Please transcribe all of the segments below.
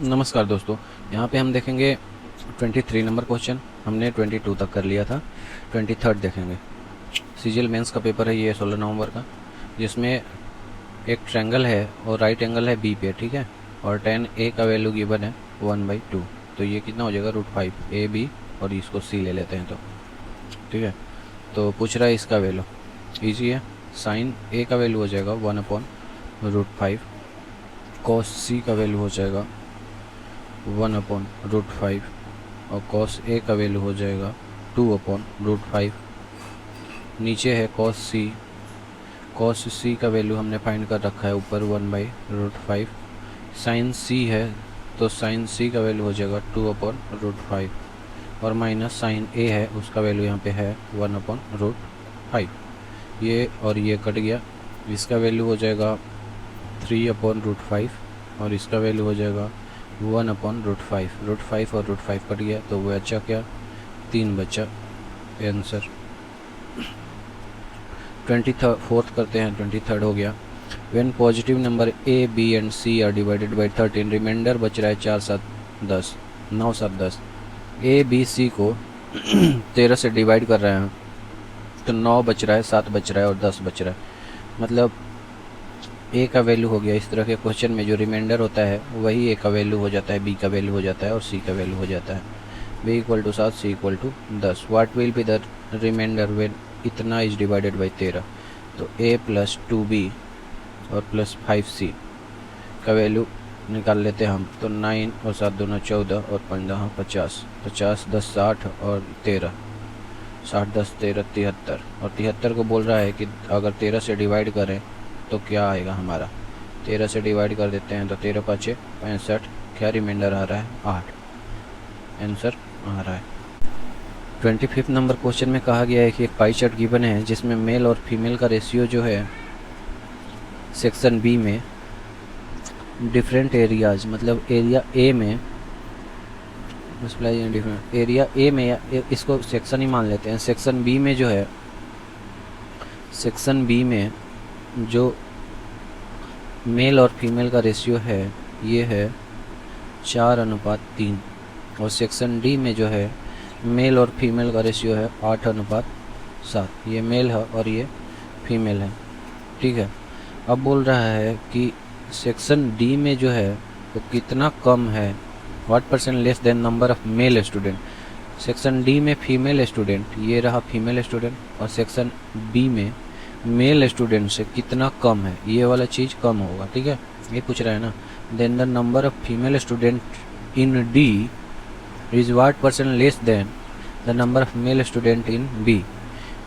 नमस्कार दोस्तों, यहाँ पे हम देखेंगे 23 नंबर क्वेश्चन। हमने 22 तक कर लिया था। 23 देखेंगे। सीजीएल मेंस का पेपर है ये 16 नवंबर का, जिसमें एक ट्रायंगल है और राइट एंगल है बी पे, ठीक है। और tan ए का वैल्यू गिवन है 1/2। तो ये कितना हो जाएगा √5 ए बी, और इसको सी ले लेते हैं तो ठीक है। तो पूछ रहा है इसका वैल्यू, ईजी है। साइन ए का वैल्यू हो जाएगा 1/√5, कॉस सी का वैल्यू हो जाएगा 1/√5, और कॉस ए का वैल्यू हो जाएगा 2/√5। नीचे है कॉस सी का वैल्यू हमने फाइंड कर रखा है ऊपर 1/√5। साइन सी है तो साइन सी का वैल्यू हो जाएगा 2/√5, और माइनस साइन ए है उसका वैल्यू यहाँ पे है 1/√5। ये और ये कट गया, इसका वैल्यू हो जाएगा 3/√5, और इसका वैल्यू हो जाएगा 1/√5। √5 और √5 कट गया तो वो बचा क्या, 3 बचा। आंसर 24 करते हैं। 23 हो गया। When positive number A B and C are divided by 13, remainder बच रहा है 4 7 10 9 7 10। ए बी सी को 13 से डिवाइड कर रहे हैं तो 9 बच रहा है, 7 बच रहा है और 10 बच रहा है। मतलब ए का वैल्यू हो गया। इस तरह के क्वेश्चन में जो रिमाइंडर होता है वही ए का वैल्यू हो जाता है, बी का वैल्यू हो जाता है और सी का वैल्यू हो जाता है। B = 7, C = 10। What will be the remainder when इतना इज डिवाइडेड बाई 13? तो a + 2b और +5c का वैल्यू निकाल लेते हैं हम। तो 9 और 7 दूना 14 और 5 10 50, 50 10 60 और 13, 60 10 13 73। और 73 को बोल रहा है कि अगर 13 से डिवाइड करें तो क्या आएगा हमारा। 13 से डिवाइड कर देते हैं तो 13 × 5 = 65। क्या रिमाइंडर आ रहा है? 8 आंसर आ रहा है। 25 नंबर क्वेश्चन में कहा गया है कि एक पाई चार्ट गिवन है जिसमें मेल और फीमेल का रेशियो जो है सेक्शन बी में डिफरेंट एरियाज, मतलब एरिया ए में डिफरेंट एरिया ए में, या इसको सेक्शन ही मान लेते हैं। सेक्शन बी में जो है, सेक्शन बी में जो मेल और फीमेल का रेशियो है ये है 4:3, और सेक्शन डी में जो है मेल और फीमेल का रेशियो है 8:7। ये मेल है और ये फीमेल है, ठीक है। अब बोल रहा है कि सेक्शन डी में जो है वो कितना कम है, what % less then number of male student. Section D में फीमेल स्टूडेंट, ये रहा फीमेल स्टूडेंट, और सेक्शन बी में मेल स्टूडेंट से कितना कम है, ये वाला चीज़ कम होगा, ठीक है। ये पूछ रहा है ना। Then the number of female student in D is what % less than the number of male student in B.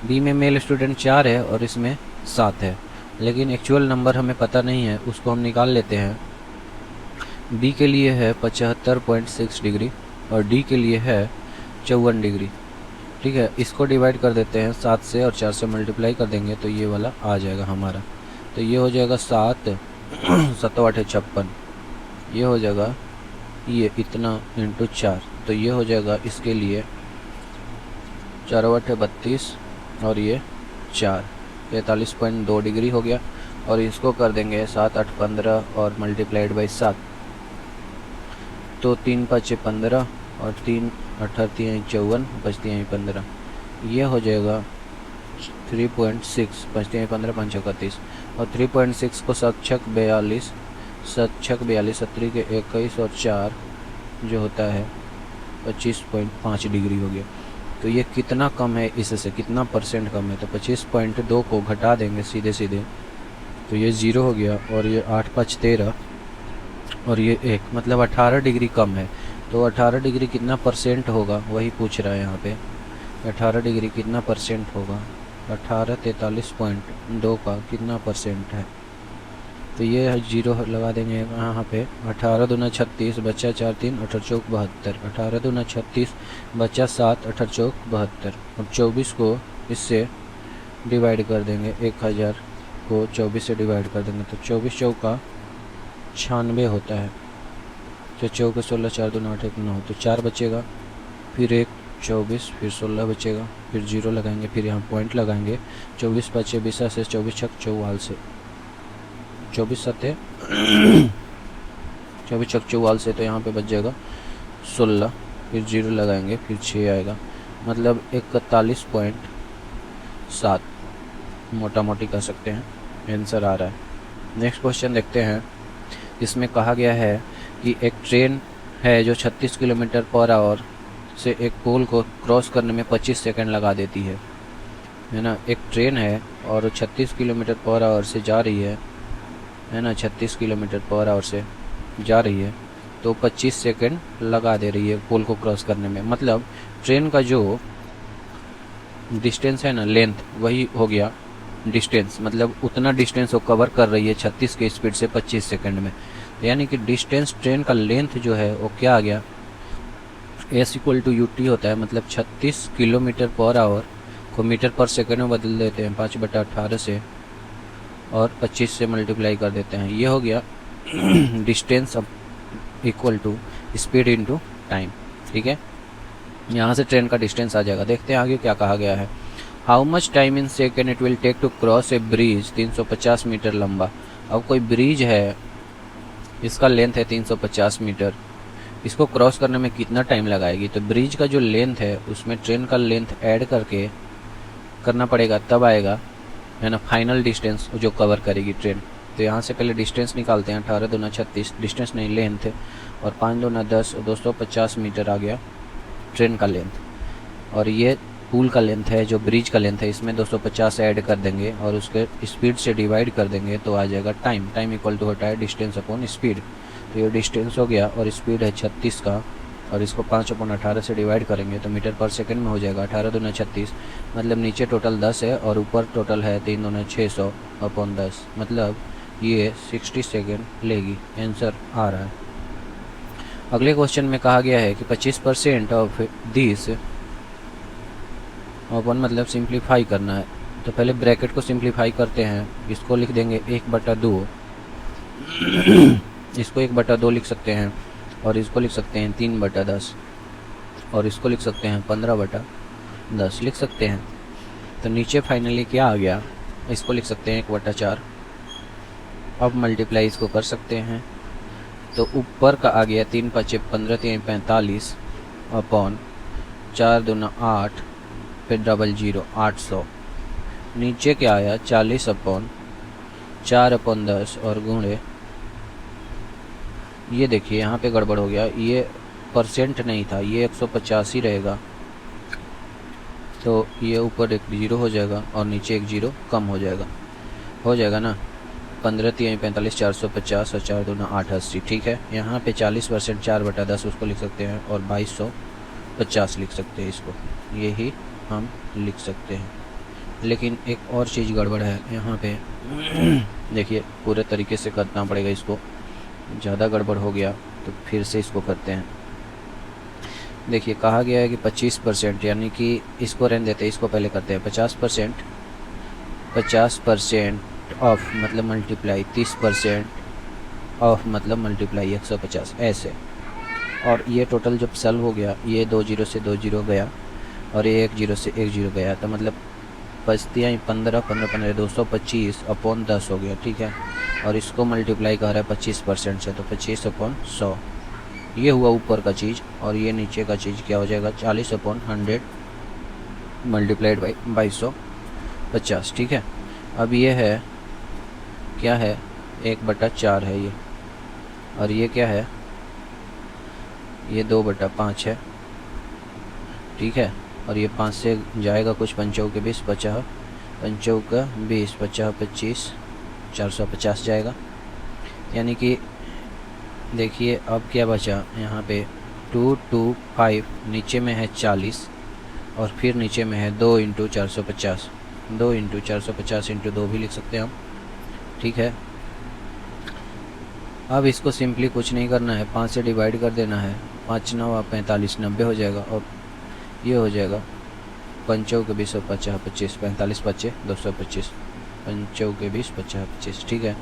B में मेल स्टूडेंट 4 है और इसमें 7 है, लेकिन एक्चुअल नंबर हमें पता नहीं है, उसको हम निकाल लेते हैं। बी के लिए है 75.6 डिग्री और डी के लिए है 54 डिग्री, ठीक है। इसको डिवाइड कर देते हैं 7 से, और 4 से मल्टीप्लाई कर देंगे तो ये वाला आ जाएगा हमारा। तो ये हो जाएगा 7 7 8 56, ये हो जाएगा ये इतना × 4, तो ये हो जाएगा इसके लिए 4 8 32 और ये 4 43.2 डिग्री हो गया। और इसको कर देंगे 7 8 15 और मल्टीप्लाइड बाई 7, तो 3 5 15 और 3 8 3 54, बचती हैं 15। ये हो जाएगा 3.6, बचती हैं 15 5 31, और 3.6 को 7 6 42, 7 6 42, 17 के 21 और 4 जो होता है 25.5 डिग्री हो गया। तो ये कितना कम है, इससे कितना % कम है? तो 25.2 को घटा देंगे सीधे सीधे, तो ये 0 हो गया, और ये 8 5 13 और ये 1, मतलब 18 डिग्री कम है। तो 18 डिग्री कितना % होगा वही पूछ रहा है यहाँ पे। 18 डिग्री कितना % होगा? 18 43.2 का कितना % है? तो ये 0 लगा देंगे यहाँ पे। 18 दूना 36, बच्चा 4 3 18 चौक 72, 18 दूना 36, बच्चा 7 18 चौक 72, और 24 को इससे डिवाइड कर देंगे। 1000 को 24 से डिवाइड कर देंगे तो 24 चौका 96 होता है। तो 4 16, 4 दूना 8 1 9, तो 4 बचेगा, फिर 1 24, फिर 16 बचेगा, फिर 0 लगाएंगे, फिर यहाँ पॉइंट लगाएंगे। 24 5 20 से 24 6 44 से 24 7 24 चौक 44 से, तो यहाँ पे बच जाएगा 16, फिर 0 लगाएंगे, फिर 6 आएगा, मतलब 41.7 मोटा मोटी कह सकते हैं आंसर आ रहा है। नेक्स्ट क्वेश्चन देखते हैं। इसमें कहा गया है कि एक ट्रेन है जो 36 किलोमीटर पर आवर से एक पोल को क्रॉस करने में 25 सेकंड लगा देती है ना। एक ट्रेन है और 36 किलोमीटर पर आवर से जा रही है ना, 36 किलोमीटर पर आवर से जा रही है, तो 25 सेकंड लगा दे रही है पोल को क्रॉस करने में। मतलब ट्रेन का जो डिस्टेंस है ना, लेंथ, वही हो गया डिस्टेंस, मतलब उतना डिस्टेंस वो कवर कर रही है 36 के स्पीड से 25 सेकंड में। यानी कि डिस्टेंस, ट्रेन का लेंथ जो है वो क्या आ गया, S=UT होता है, मतलब 36 किलोमीटर पर आवर को मीटर पर सेकंड में बदल देते हैं 5/18 से, और 25 से मल्टीप्लाई कर देते हैं। ये हो गया distance equal to speed into time. ठीक है, यहाँ से ट्रेन का डिस्टेंस आ जाएगा। देखते हैं आगे क्या कहा गया है। How much time in second it will take to cross a bridge 350 meter लंबा। अब कोई ब्रिज है, इसका लेंथ है 350 मीटर, इसको क्रॉस करने में कितना टाइम लगाएगी। तो ब्रिज का जो लेंथ है उसमें ट्रेन का लेंथ ऐड करके करना पड़ेगा, तब आएगा है ना फाइनल डिस्टेंस जो कवर करेगी ट्रेन। तो यहाँ से पहले डिस्टेंस निकालते हैं। 18 दूना 36, डिस्टेंस नहीं लेंथ है, और 5 दूना 10, 250 मीटर आ गया ट्रेन का लेंथ। और ये पुल का लेंथ है, जो ब्रिज का लेंथ है, इसमें 250 ऐड कर देंगे और उसके स्पीड से डिवाइड कर देंगे, तो आ जाएगा टाइम। टाइम इक्वल टू होता है डिस्टेंस अपॉन स्पीड। तो ये डिस्टेंस हो गया और स्पीड है 36 का, और इसको 5/18 से डिवाइड करेंगे तो मीटर पर सेकंड में हो जाएगा। 18 दूना 36, मतलब नीचे टोटल 10 है और ऊपर टोटल है 3 दूना 600 अपॉन 10, मतलब ये 60 सेकेंड लेगी। आंसर आ रहा है। अगले क्वेश्चन में कहा गया है कि 25% ऑफ दिस अपन, मतलब सिंप्लीफाई करना है। तो पहले ब्रैकेट को सिंप्लीफाई करते हैं। इसको लिख देंगे 1/2, इसको 1/2 लिख सकते हैं, और इसको लिख सकते हैं 3/10, और इसको लिख सकते हैं 15/10 लिख सकते हैं। तो नीचे फाइनली क्या आ गया, इसको लिख सकते हैं 1/4। अब मल्टीप्लाई इसको कर सकते हैं, तो ऊपर का आ गया 3 × 5 = 15, 3 × 45 अपॉन 4 दूना 8, फिर 00 800। नीचे क्या आया 40 अपॉन 4/10 और गुणे, ये देखिए यहाँ पे गड़बड़ हो गया, ये परसेंट नहीं था, ये 150 ही रहेगा, तो ये ऊपर एक 0 हो जाएगा और नीचे एक 0 कम हो जाएगा ना। 15 × 3 = 45, 450 और 4 दूना 8 80। ठीक है, यहाँ पे 40% 4/10 उसको लिख सकते हैं, और 2250 लिख सकते हैं इसको, यही हम लिख सकते हैं। लेकिन एक और चीज़ गड़बड़ है यहाँ पे देखिए, पूरे तरीके से करना पड़ेगा इसको, ज़्यादा गड़बड़ हो गया तो फिर से इसको करते हैं। देखिए कहा गया है कि 25%, यानी कि इसको रहने देते हैं, इसको पहले करते हैं। 50% ऑफ मतलब मल्टीप्लाई 30% ऑफ मतलब मल्टीप्लाई 150, ऐसे। और ये टोटल जब सॉल्व हो गया, ये 2 0 से 2 0 गया और ये 1 0 से 1 0 गया, तो मतलब बचती है 15 15 15 225 अपॉन 10 हो गया। ठीक है, और इसको मल्टीप्लाई कर रहा है 25% से, तो 25/100 ये हुआ ऊपर का चीज़। और ये नीचे का चीज़ क्या हो जाएगा 40/100 मल्टीप्लाइड बाई 2250। ठीक है, अब ये है क्या है 1/4 है ये, और ये क्या है, ये 2/5 है। ठीक है, और ये 5 से जाएगा कुछ, 5 के 20, 50 5 का 20, 50 25, 450 जाएगा। यानी कि देखिए अब क्या बचा यहाँ पे 225, नीचे में है 40 और फिर नीचे में है 2 × 450, 2 × 450 × 2 भी लिख सकते हैं हम। ठीक है, अब इसको सिंपली कुछ नहीं करना है, 5 से डिवाइड कर देना है। 5 9 45, 90 हो जाएगा, और ये हो जाएगा 5 के 20 और 50 25, 45 5 225, 5 के 20 50 25। ठीक है,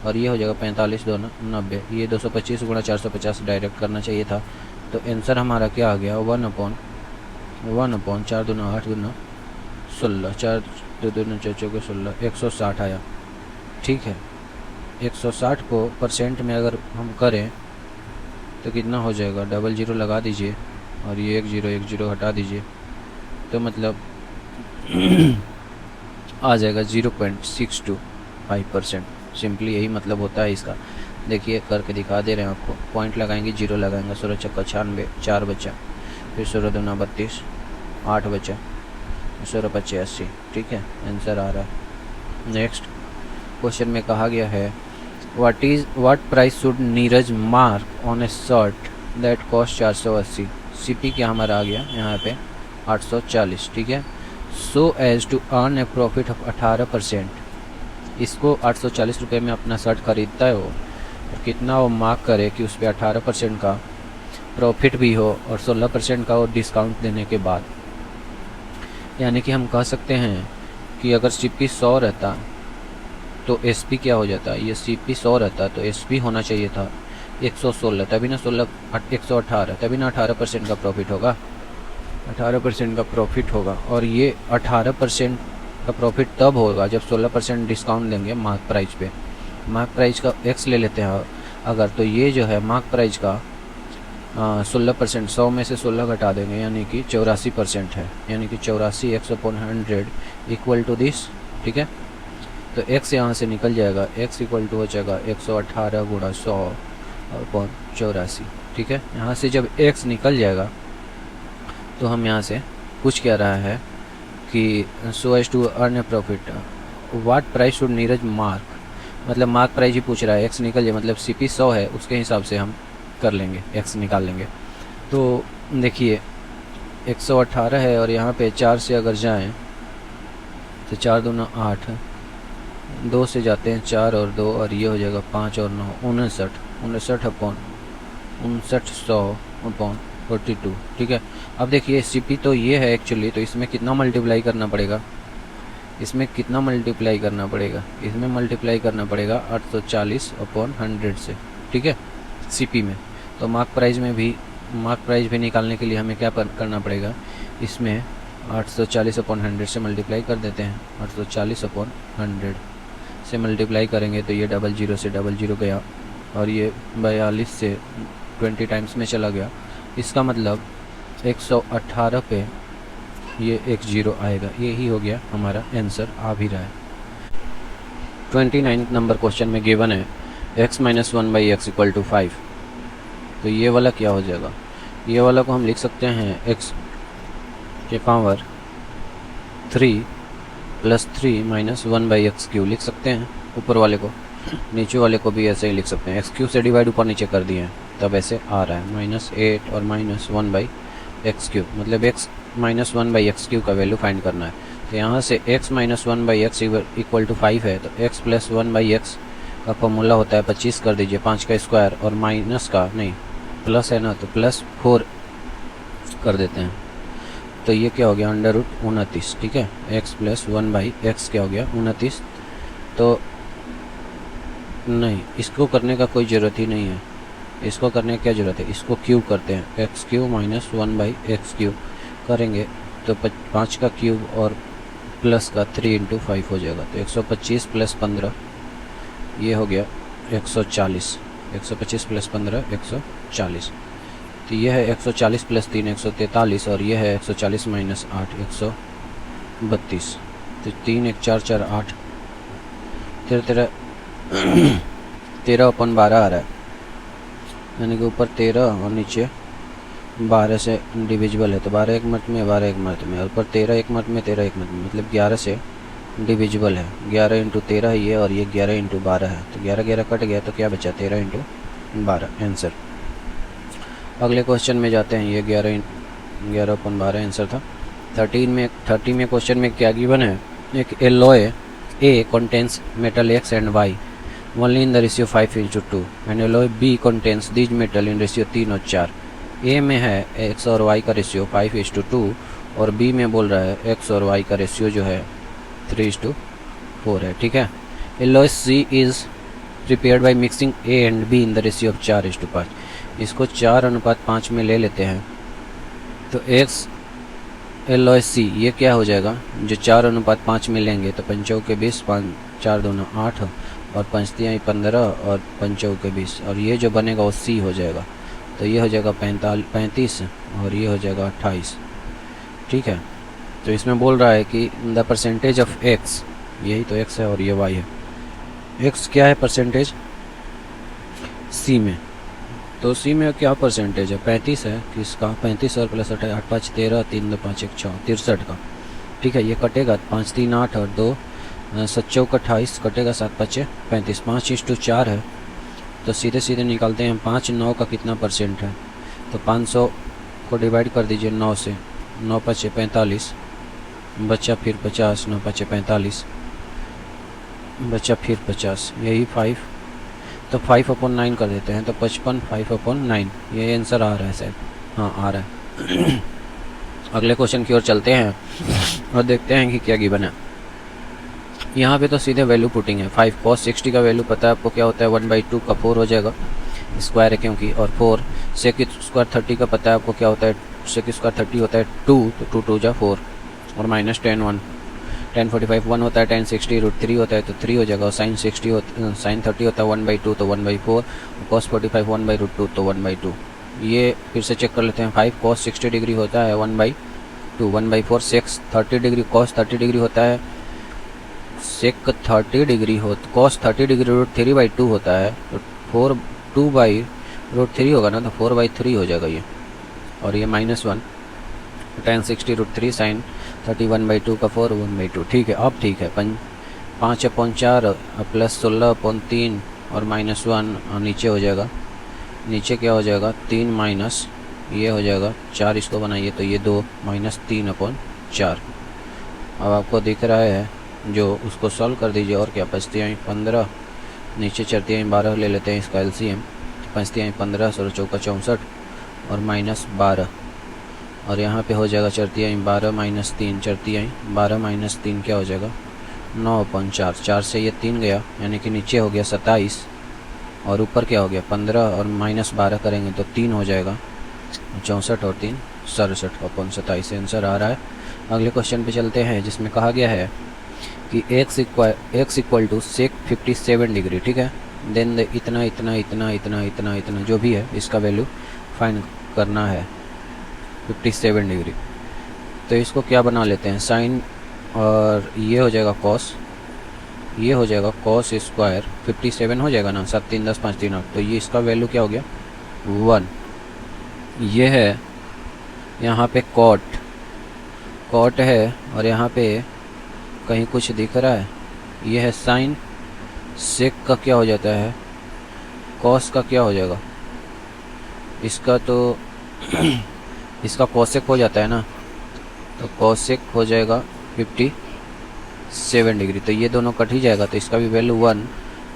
और ये हो जाएगा 45 2 90, ये 225 × 450 डायरेक्ट करना चाहिए था। तो आंसर हमारा क्या आ गया 1/4 दूना 8 दूना 16, 4 2 दूना 4 4 16, 160 आया। ठीक है, 160 को परसेंट में अगर हम करें तो कितना हो जाएगा, डबल ज़ीरो लगा दीजिए और ये एक ज़ीरो हटा दीजिए, तो मतलब आ जाएगा 0.625%। सिंपली यही मतलब होता है इसका। देखिए करके दिखा दे रहे हैं आपको। पॉइंट लगाएंगे, जीरो लगाएंगे, 16 चक्का 96, 4 बचा, फिर 16 दूना 32, 8 बचा, 16 पच्चे 80। ठीक है, आंसर आ रहा है। नेक्स्ट क्वेश्चन में कहा गया है what price should Neeraj mark on a shirt that cost 480। CP क्या हमारा आ गया यहाँ पे 840। ठीक है, so as to earn a profit of 18%। इसको 840 रुपये में अपना शर्ट खरीदता है वो, और कितना वो मार्क करे कि उस पर 18% का प्रॉफिट भी हो और 16% का वो डिस्काउंट देने के बाद। यानी कि हम कह सकते हैं कि अगर सीपी 100 रहता तो एसपी क्या हो जाता, ये सीपी 100 रहता तो एसपी होना चाहिए था 116, तभी ना 118, तभी ना 18% का प्रॉफिट होगा, 18% का प्रॉफिट होगा। और ये 18% का प्रॉफिट तब होगा जब 16% डिस्काउंट देंगे मार्क प्राइस पे। मार्क प्राइस का एक्स ले लेते हैं अगर, तो ये जो है मार्क प्राइस का 16%, 100 में से 16 घटा देंगे यानी कि 84% है, यानी कि 84 x/100 इक्वल टू दिस। ठीक है, तो x यहाँ से निकल जाएगा, x इक्वल टू हो जाएगा 118 गुणा 100 और 84। ठीक है, यहाँ से जब x निकल जाएगा तो हम यहाँ से पूछ क्या रहा है कि so as to earn a profit what price should Neeraj mark, मतलब मार्क प्राइस ही पूछ रहा है। x निकल जाए मतलब सीपी 100 है, उसके हिसाब से हम कर लेंगे, x निकाल लेंगे। तो देखिए 118 है और यहाँ पे 4 से अगर जाएं तो 4 दूना 8, 2 से जाते हैं 4 और 2 और ये हो जाएगा 5 और 9, 59/100/42। ठीक है, अब देखिए सीपी तो ये है एक्चुअली, तो इसमें कितना मल्टीप्लाई करना पड़ेगा, इसमें मल्टीप्लाई करना पड़ेगा 840/100 से। ठीक है, सीपी में। तो मार्क प्राइस भी निकालने के लिए हमें क्या करना पड़ेगा, इसमें 840/100 से मल्टीप्लाई कर देते हैं। 840/100 से मल्टीप्लाई करेंगे तो ये डबल ज़ीरो गया और ये 42 से 20 टाइम्स में चला गया। इसका मतलब 118 पे ये एक ज़ीरो आएगा। यही हो गया हमारा आंसर, आ भी रहा है। 29 नंबर क्वेश्चन में गिवन है x - 1/x = 5। तो ये वाला क्या हो जाएगा, ये वाला को हम लिख सकते हैं x के पावर 3 + 3 - 1/x³ लिख सकते हैं ऊपर वाले को। नीचे वाले को भी ऐसे ही लिख सकते हैं, x³ से डिवाइड ऊपर नीचे कर दिए हैं तब ऐसे आ रहा है -8 और -1/x³, मतलब x - 1/x³ का वैल्यू फाइंड करना है। तो यहाँ से x - 1/x = 5 है, तो x + 1/x का फॉर्मूला होता है 25 कर दीजिए, 5 का स्क्वायर और माइनस का नहीं प्लस है ना, तो +4 कर देते हैं। तो ये क्या हो गया √29। ठीक है, x + 1/x क्या हो गया 29। तो नहीं, इसको करने का कोई ज़रूरत ही नहीं है, इसको करने की क्या ज़रूरत है, इसको क्यूब करते हैं, x³ - 1/x³ करेंगे तो 5 का क्यूब और प्लस का 3 × 5 हो जाएगा। तो 125 + 15 ये हो गया 140, 125 + 15 140। तो ये है 140 + 3 143 और ये है 140 - 8 132। तो 3 1 4 4 8 13/12 आ रहा है, यानी कि ऊपर 13 और नीचे 12 से डिविजिबल है। तो 12 एक मत में 12 एक मत में, ऊपर 13 एक मत में 13 एक मत में, मतलब 11 से डिविजिबल है। 11 × 13 है ये, और ये 11 × 12 है। तो 11 11 कट गया तो क्या बचा 13 × 12 आंसर। अगले क्वेश्चन में जाते हैं। ये 11/12 आंसर था। 30 में क्वेश्चन में क्या गिवन है, एक alloy A contains metal X and Y only in the ratio 5:2 and alloy B contains these metal in ratio 3 और 4। A में है X और Y का रेशियो 5:2 और B में बोल रहा है X और Y का रेशियो जो है 3:4 है। ठीक है, alloy C is prepared by mixing A and B in the ratio of 4:5। इसको 4:5 में ले लेते हैं। तो X एलॉय C ये क्या हो जाएगा, जो 4:5 में लेंगे तो 5 के 20, 5 4 2 8 और 5 3 15 और 5 के 20, और ये जो बनेगा वो C हो जाएगा। तो ये हो जाएगा 35 और ये हो जाएगा 28। ठीक है, तो इसमें बोल रहा है कि द परसेंटेज ऑफ एक्स, यही तो एक्स है और ये वाई है। एक्स क्या है परसेंटेज सी में, तो सी में क्या परसेंटेज है, 35 है। किसका 35 और प्लस 8 5 13 3 2 5 1 6 63 का। ठीक है, ये कटेगा 5 3 8 और 2 7 चौक 28 कटेगा 7 5 35 5:4 है। तो सीधे सीधे निकालते हैं 5 9 का कितना परसेंट है, तो 500 को डिवाइड कर दीजिए 9 से, 9 5 45 बचा फिर 50, 9 5 45 बचा फिर 50, यही 5, तो 5/9 कर देते हैं, तो 55 5/9 ये आंसर आ रहा है शायद, हाँ आ रहा है। अगले क्वेश्चन की ओर चलते हैं और देखते हैं कि क्या गिवन है। यहाँ पे तो सीधे वैल्यू पुटिंग है। 5 cos 60 का वैल्यू पता है आपको क्या होता है, 1/2 का 4 हो जाएगा, स्क्वायर है क्योंकि, और 4 sec स्क्वायर 30 का पता है आपको क्या होता है, sec स्क्वायर 30 होता है 2, तो 2 2 जा 4 और माइनस 10 1, tan 45 1 होता है, tan 60 √3 होता है तो 3 हो जाएगा, और sin 30 होता है 1/2 तो 1/4, और cos 45 1/√2 तो 1/2। ये फिर से चेक कर लेते हैं। 5 cos 60 डिग्री होता है 1/2, 1/4 sec 30 डिग्री cos 30 डिग्री होता है, sec 30 डिग्री हो cos 30 डिग्री √3/2 होता है, तो 4 2/√3 होगा ना, तो 4/3 हो जाएगा ये, और ये -1 tan 60 √3 sin 30 1/2 का 4 1/2। ठीक है, अब ठीक है, 5/4 प्लस 16/3 और -1 और नीचे हो जाएगा, नीचे क्या हो जाएगा 3 माइनस ये हो जाएगा 4, इसको बनाइए तो ये 2 -3/4। अब आपको दिख रहा है जो, उसको सॉल्व कर दीजिए, और क्या बचती है 15, नीचे चढ़ती है 12 ले लेते हैं इसका एलसीएम, बचती है 15 16 चौका 64 और -12, और यहाँ पे हो जाएगा चढ़ती है 12 -3 चढ़ती है 12 -3 क्या हो जाएगा 9/4, 4 से ये 3 गया यानी कि नीचे हो गया 27 और ऊपर क्या हो गया 15 और -12 करेंगे तो 3 हो जाएगा, 64 और 3 67/27 आंसर आ रहा है। अगले क्वेश्चन पे चलते हैं जिसमें कहा गया है कि x equal to sec 57 degree. ठीक है, देन इतना इतना इतना इतना इतना इतना जो भी है इसका वैल्यू फाइंड करना है 57 डिग्री। तो इसको क्या बना लेते हैं साइन, और ये हो जाएगा cos, ये हो जाएगा cos स्क्वायर 57 हो जाएगा ना, 7 3 10 5 3 8, तो ये इसका वैल्यू क्या हो गया 1। ये है यहाँ पे कॉट है, और यहाँ पे कहीं कुछ दिख रहा है, ये है साइन, सेक का क्या हो जाता है कॉस का क्या हो जाएगा, इसका तो इसका कोसेक हो जाता है ना, तो कोसेक हो जाएगा 57 डिग्री, तो ये दोनों कट ही जाएगा, तो इसका भी वैल्यू 1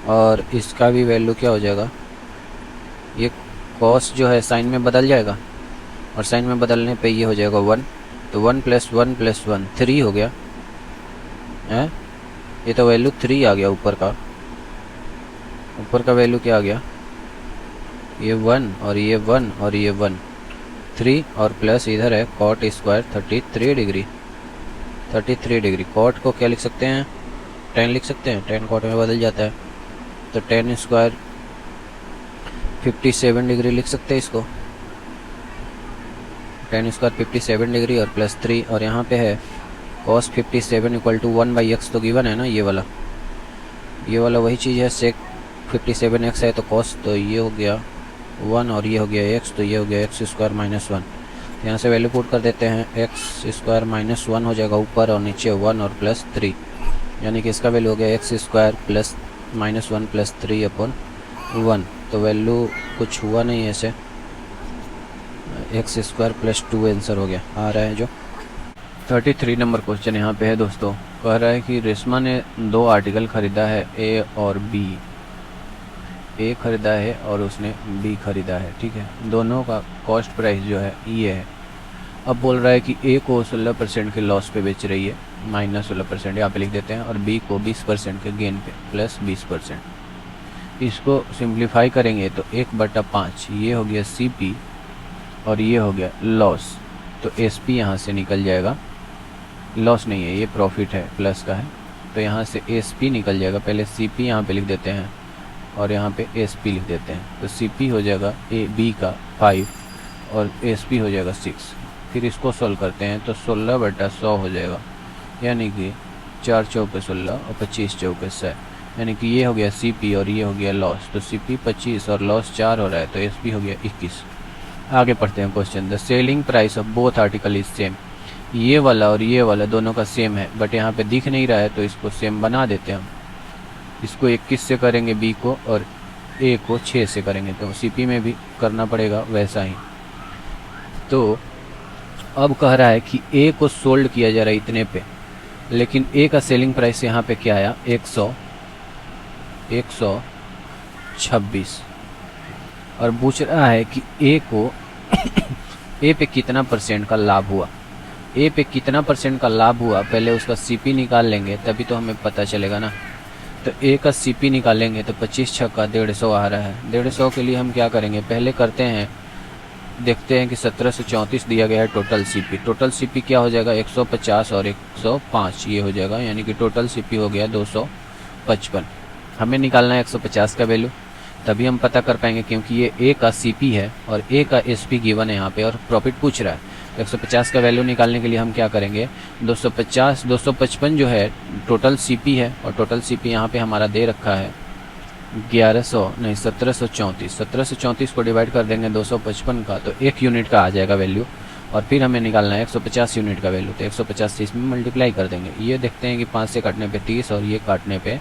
और इसका भी वैल्यू क्या हो जाएगा, ये कॉस जो है साइन में बदल जाएगा, और साइन में बदलने पे ये हो जाएगा 1, तो 1 + 1 + 1 3 हो गया है, ये तो वैल्यू 3 आ गया, ऊपर का वैल्यू क्या आ गया, ये 1 और ये 1 और ये 1 3, और प्लस इधर है कॉट स्क्वायर 33 डिग्री। कॉट को क्या लिख सकते हैं 10 लिख सकते हैं, 10 कॉट में बदल जाता है, तो 10 स्क्वायर 57 डिग्री लिख सकते हैं इसको, 10 स्क्वायर 57 डिग्री और प्लस 3, और यहाँ पे है cos 57 इक्वल टू 1/x, तो गिवन है ना ये वाला वही चीज़ है, sec 57x है तो cos, तो ये हो गया 1 और ये हो गया x, तो ये हो गया x स्क्वायर -1। यहाँ से वैल्यू पुट कर देते हैं, x स्क्वायर -1 हो जाएगा ऊपर, और नीचे 1 और प्लस 3, यानी कि इसका वैल्यू हो गया x स्क्वायर प्लस -1 + 3/1, तो वैल्यू कुछ हुआ नहीं ऐसे, x स्क्वायर + 2 आंसर हो गया, आ रहा है जो 33 नंबर क्वेश्चन यहाँ पे है दोस्तों। कह रहा है कि रेशमा ने 2 आर्टिकल ख़रीदा है, ए और बी। ए ख़रीदा है और उसने बी ख़रीदा है, ठीक है, दोनों का कॉस्ट प्राइस जो है ये है। अब बोल रहा है कि ए को 16% के लॉस पे बेच रही है, -16% यहाँ पे लिख देते हैं, और बी को 20% के गेन पे +20%। इसको सिंप्लीफाई करेंगे तो 1/5 ये हो गया CP और ये हो गया लॉस, तो SP यहाँ से निकल जाएगा, लॉस नहीं है ये प्रॉफिट है, प्लस का है, तो यहाँ से SP निकल जाएगा। पहले CP यहाँ पे लिख देते हैं और यहाँ पे एस पी लिख देते हैं। तो सी पी हो जाएगा ए बी का 5 और एस पी हो जाएगा 6। फिर इसको सोल्व करते हैं तो 16/100 हो जाएगा, यानी कि 4 चौके 16 और 25 चौके 100, यानी कि ये हो गया सी पी और ये हो गया लॉस। तो सी पी 25 और लॉस 4 हो रहा है, तो एस पी हो गया 21। आगे पढ़ते हैं question. The selling price of both article is same. ये वाला और ये वाला दोनों का सेम है, बट यहाँ पे दिख नहीं रहा है, तो इसको सेम बना देते हैं हम। इसको 21 से करेंगे बी को और ए को 6 से करेंगे, तो सीपी में भी करना पड़ेगा वैसा ही। तो अब कह रहा है कि ए को सोल्ड किया जा रहा है इतने पे, लेकिन ए का सेलिंग प्राइस यहाँ पे क्या आया 126, और पूछ रहा है कि ए को ए पे कितना परसेंट का लाभ हुआ। ए पे कितना परसेंट का लाभ हुआ, पहले उसका सीपी निकाल लेंगे तभी तो हमें पता चलेगा ना। तो ए का सीपी निकालेंगे तो 25 छक्का 150 आ रहा है। 150 के लिए हम क्या करेंगे, पहले करते हैं, देखते हैं कि 1734 दिया गया है टोटल सीपी। टोटल सीपी क्या हो जाएगा 150 और 105 ये हो जाएगा, यानी कि टोटल सीपी हो गया 255। हमें निकालना है 150 का वैल्यू, तभी हम पता कर पाएंगे, क्योंकि ये ए का सीपी है और ए का एसपी गिवन है यहाँ पे और प्रॉफिट पूछ रहा है। तो 150 का वैल्यू निकालने के लिए हम क्या करेंगे, 255 जो है टोटल सीपी है, और टोटल सीपी यहाँ पे हमारा दे रखा है 1734 को डिवाइड कर देंगे 255 का, तो 1 यूनिट का आ जाएगा वैल्यू। और फिर हमें निकालना है 150 यूनिट का वैल्यू, तो 150 से इसमें मल्टीप्लाई कर देंगे। ये देखते हैं कि 5 से काटने पे 30 और ये काटने पे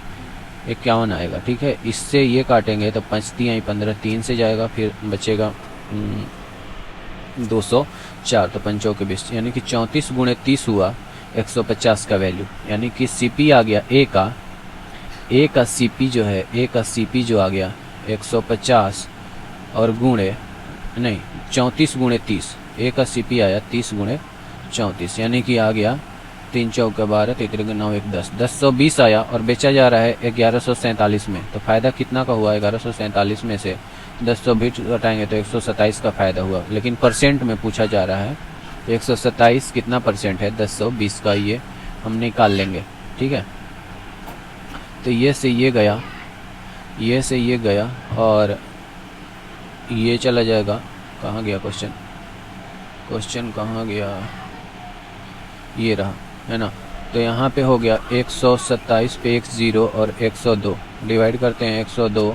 51 आएगा। ठीक है, इससे ये काटेंगे तो 5 3 15, 3 से जाएगा, फिर बचेगा 204, तो 5 के 20, यानी कि 34 × 30 हुआ 150 का वैल्यू, यानी कि सीपी आ गया ए का सीपी जो है, ए का सीपी जो आ गया 150 और गुणे नहीं 34 × 30, ए का सीपी आया 30 × 34, यानी कि आ गया 3 चौके 12, 3 9 1 10, 1020 आया और बेचा जा रहा है 1147 में। तो फ़ायदा कितना का हुआ, 1147 में से 1020 घटाएंगे तो 127 का फ़ायदा हुआ, लेकिन परसेंट में पूछा जा रहा है। 127 कितना परसेंट है 1020 का, ये हम निकाल लेंगे। ठीक है, तो ये से ये गया, ये से ये गया और ये चला जाएगा। कहाँ गया क्वेश्चन कहाँ गया, ये रहा, है ना। तो यहाँ पे हो गया 127 पे 1 0 और 102 डिवाइड करते हैं 102,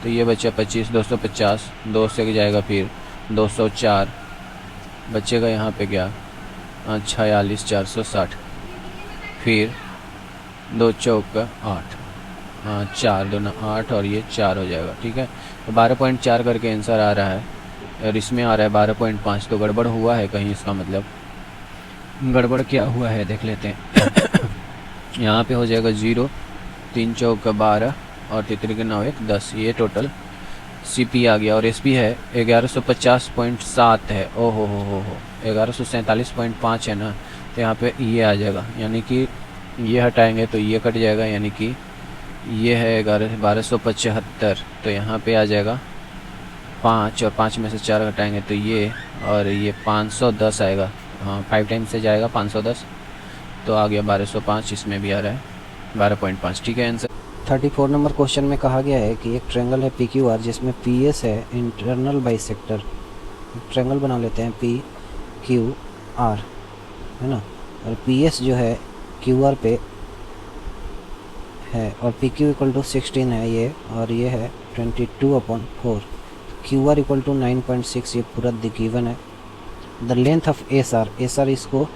तो ये बचा 25, 250, 2 से जाएगा फिर 204, बचेगा यहाँ पे क्या 46 460, फिर 2 चौक 8, 4 2 8 और ये 4 हो जाएगा। ठीक है, तो 12.4 करके आंसर आ रहा है और इसमें आ रहा है 12.5, तो गड़बड़ हुआ है कहीं, इसका मतलब गड़बड़ क्या हुआ है देख लेते हैं। यहाँ पे हो जाएगा 0, 3 चौक 12 और 3 9 1 10, ये टोटल सीपी आ गया। और एसपी है 1150.7 है, ओहो हो 1147.5 है ना, तो यहाँ पे ये आ जाएगा, यानी कि ये हटाएंगे तो ये कट जाएगा, यानी कि ये है 1275, तो यहाँ पे आ जाएगा 5 और 5 में से 4 घटाएंगे तो ये, और ये 510 आएगा। हाँ 5 टाइम से जाएगा 510, तो आ गया 1205, इसमें भी आ रहा है 12.5। ठीक है, आंसर 34 नंबर क्वेश्चन में कहा गया है कि एक ट्रायंगल है PQR जिसमें PS है इंटरनल बाइसेक्टर। ट्रायंगल बना लेते हैं PQR, है ना, और PS जो है QR पे है और PQ = 16 है ये, और ये है 22/4, QR = 9.6, ये पूरा गिवन है। द लेंथ ऑफ SR इसको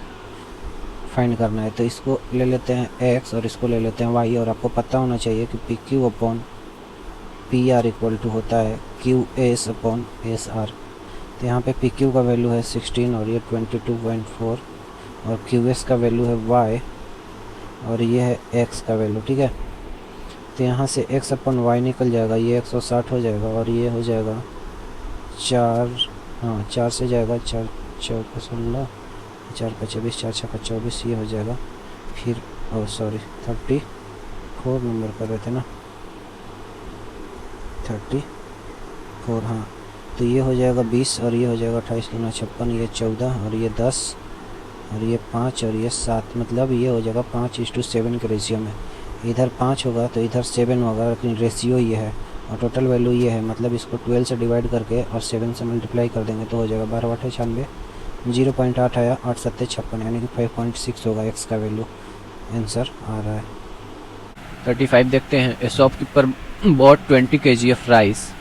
फाइंड करना है, तो इसको ले लेते हैं x और इसको ले लेते हैं y, और आपको पता होना चाहिए कि PQ/PR = होता है QS/SR। तो यहाँ पे PQ का वैल्यू है 16 और ये 22.4, और QS का वैल्यू है y और ये है x का वैल्यू। ठीक है, तो यहाँ से x/y निकल जाएगा, ये 160 हो जाएगा और ये हो जाएगा 4 से जाएगा 4 चौक 16, 4 5 20, 4 6 24, ये हो जाएगा। फिर 34 नंबर कर रहे थे ना, 34, हाँ, तो ये हो जाएगा 20 और ये हो जाएगा 28 दूना 56, ये 14 और ये 10 और ये 5 और ये 7, मतलब ये हो जाएगा 5:7 के रेशियो में। इधर 5 होगा तो इधर 7 होगा, लेकिन रेशियो ये है, और टोटल वैल्यू ये है, मतलब इसको 12 से डिवाइड करके और 7 से मल्टीप्लाई कर देंगे तो हो जाएगा 12 8 96, 0.8 आया, 8 7 56, यानी कि 5.6 होगा एक्स का वैल्यू, आंसर आ रहा है। 35 देखते हैं। A shopkeeper bought 20 kg of rice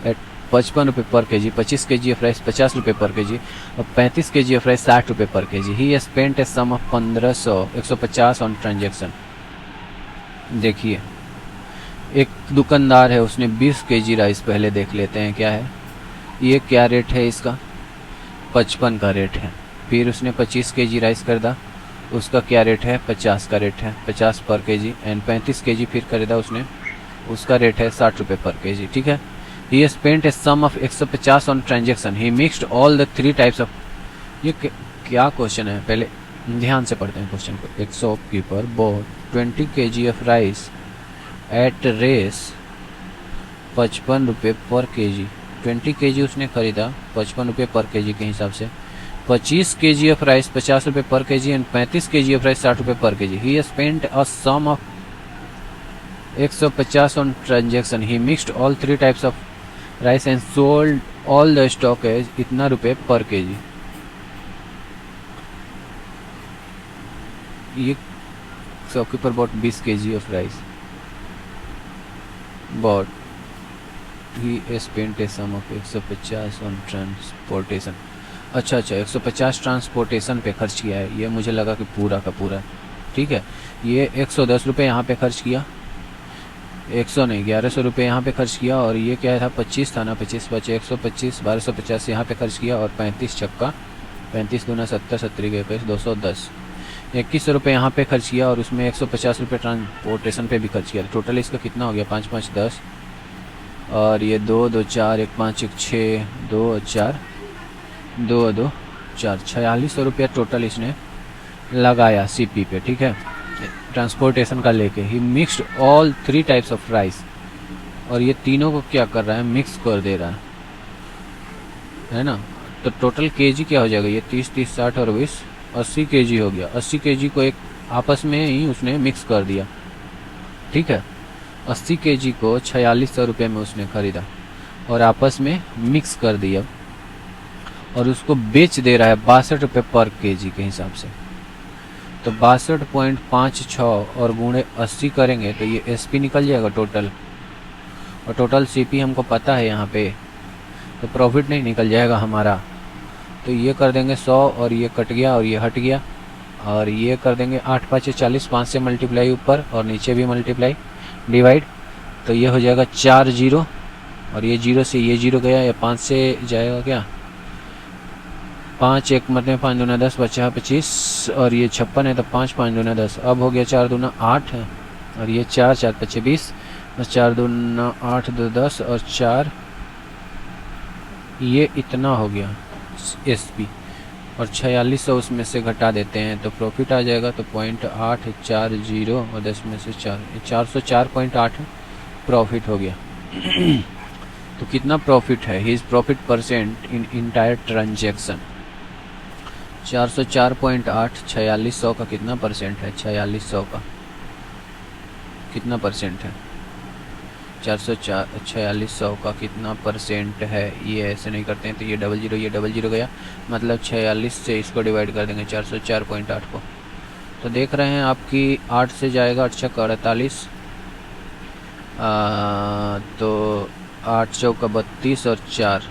at 55 रुपये पर केजी, 25 kg ऑफ राइस 50 रुपये पर केजी और 35 kg ऑफ राइस 60 रुपये पर kg. He spent a sum of 150 on transaction. देखिए एक दुकानदार है, उसने 20 kg राइस, पहले देख लेते हैं क्या है ये, क्या रेट है इसका, 55 का रेट है। फिर उसने 25 kg राइस खरीदा, उसका क्या रेट है, 50 का रेट है, 50 पर केजी। एंड 35 kg फिर खरीदा उसने, उसका रेट है 60 रुपये पर केजी, ठीक है। He spent a sum of 150 on transaction. He mixed all the 3 types of. ये क्या क्वेश्चन है, पहले ध्यान से पढ़ते हैं क्वेश्चन को। एक shopkeeper bought 20 kg of rice at रेस 55 रुपये पर केजी। 20 kg उसने खरीदा 55 रुपये पर केजी के हिसाब से। 25 kg ऑफ राइस 50 रुपये पर kg and 35 kg of rice 60 रुपये पर kg. He spent a sum of 150 on transaction. He mixed all 3 types of rice and sold all the stock as इतना रुपये पर केजी। ये shopkeeper bought 20 kg of rice, bought he spent a sum of 150 on transportation. अच्छा 150 transportation पे खर्च किया है, ये मुझे लगा कि पूरा का पूरा, ठीक है। ये 110 रुपये यहाँ पे खर्च किया, 100 नहीं 1100 रुपये यहाँ पे खर्च किया। और ये क्या था, 25 था ना, 25 बचे 125, 1250 यहाँ पे खर्च किया। और 35 छक्का 35 दूना 70, 70 के 210, 2100 रुपये यहाँ पे खर्च किया। और उसमें 150 रुपये ट्रांसपोर्टेशन पे भी खर्च किया। टोटल इसका कितना हो गया, 5 5 10 और ये 2 2 4 1 5 1 6 2 4 2 2 4 4600 रुपया टोटल इसने लगाया सीपी पे, ठीक है, ट्रांसपोर्टेशन का लेके। He mixed all 3 types of rice. और ये तीनों को क्या कर रहा है, मिक्स कर दे रहा है ना। तो टोटल केजी क्या हो जाएगा, ये 30 30 60 और 20 80 kg हो गया। 80 kg को एक आपस में ही उसने मिक्स कर दिया, ठीक है। 80 kg को 4600 रुपये में उसने खरीदा और आपस में मिक्स कर दिया और उसको बेच दे रहा है 62 रुपये पर केजी के हिसाब से। तो 62.56 और गुणे 80 करेंगे तो ये एसपी निकल जाएगा टोटल, और टोटल सीपी हमको पता है यहाँ पे, तो प्रॉफिट नहीं निकल जाएगा हमारा। तो ये कर देंगे 100 और ये कट गया और ये हट गया। और ये कर देंगे 8 5 40, 5 से मल्टीप्लाई ऊपर और नीचे भी मल्टीप्लाई डिवाइड। तो ये हो जाएगा 4 0 और ये 0 से ये 0 गया, या 5 से जाएगा क्या, 5 1 मतलब 5 दूना 10 बचा 25 और ये 56 है तो 5 5 दूना 10। अब हो गया 4 दूना 8 है और ये 4 4 5 20 और 4 दूना 8 2 10 और 4, ये इतना हो गया एसपी। और 4600 उसमें से घटा देते हैं तो प्रॉफिट आ जाएगा। तो 0.840 और 10 में से 4, 404.8 प्रॉफिट हो गया। तो कितना प्रॉफिट है, his profit percent in entire transaction 404.8, 4600 का कितना परसेंट है, 4600 का कितना परसेंट है, 4600 का कितना परसेंट है। ये ऐसे नहीं करते हैं तो ये 00 ये 00 गया, मतलब 46 से इसको डिवाइड कर देंगे 404.8 को। तो देख रहे हैं आपकी 8 से जाएगा 8 छक्का 48, तो 8 चौका 32 और 4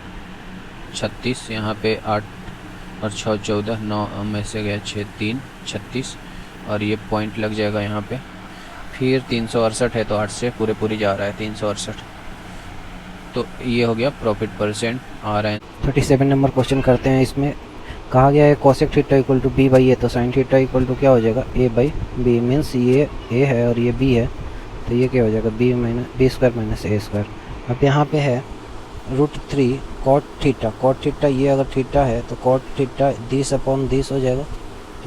36, यहाँ पे 8 और 6 14, 9 में से गया 6 3 36 और ये पॉइंट लग जाएगा यहाँ पे। फिर 368 है तो 8 से पूरी जा रहा है 368। तो ये हो गया प्रॉफिट परसेंट आ रहा है। 37 नंबर क्वेश्चन करते हैं। इसमें कहा गया है cosec theta equal to B by A, तो साइन थीटा इक्वल टू क्या हो जाएगा, ए बाई बी। मीन्स ये ए है और ये बी है, तो ये क्या हो जाएगा, B square minus A square. अब यहाँ पे है √3 कॉट थीटा। कॉट थीटा ये अगर थीटा है तो कॉट थीटा 10/10 हो जाएगा,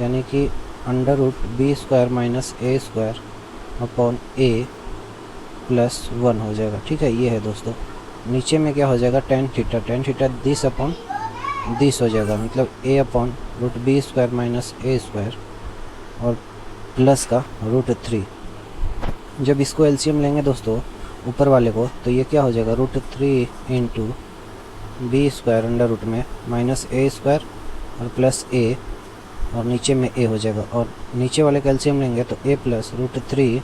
यानी कि √b square minus A square upon A plus 1 हो जाएगा, ठीक है। ये है दोस्तों। नीचे में क्या हो जाएगा, tan थीटा 10/10 हो जाएगा, मतलब a/√b square minus A square और प्लस का √3। जब इसको एलसीएम लेंगे दोस्तों ऊपर वाले को, तो ये क्या हो जाएगा √3 into B square under root में माइनस ए स्क्वायर और प्लस ए, और नीचे में ए हो जाएगा, और नीचे वाले कैल्शियम लेंगे तो ए प्लस √3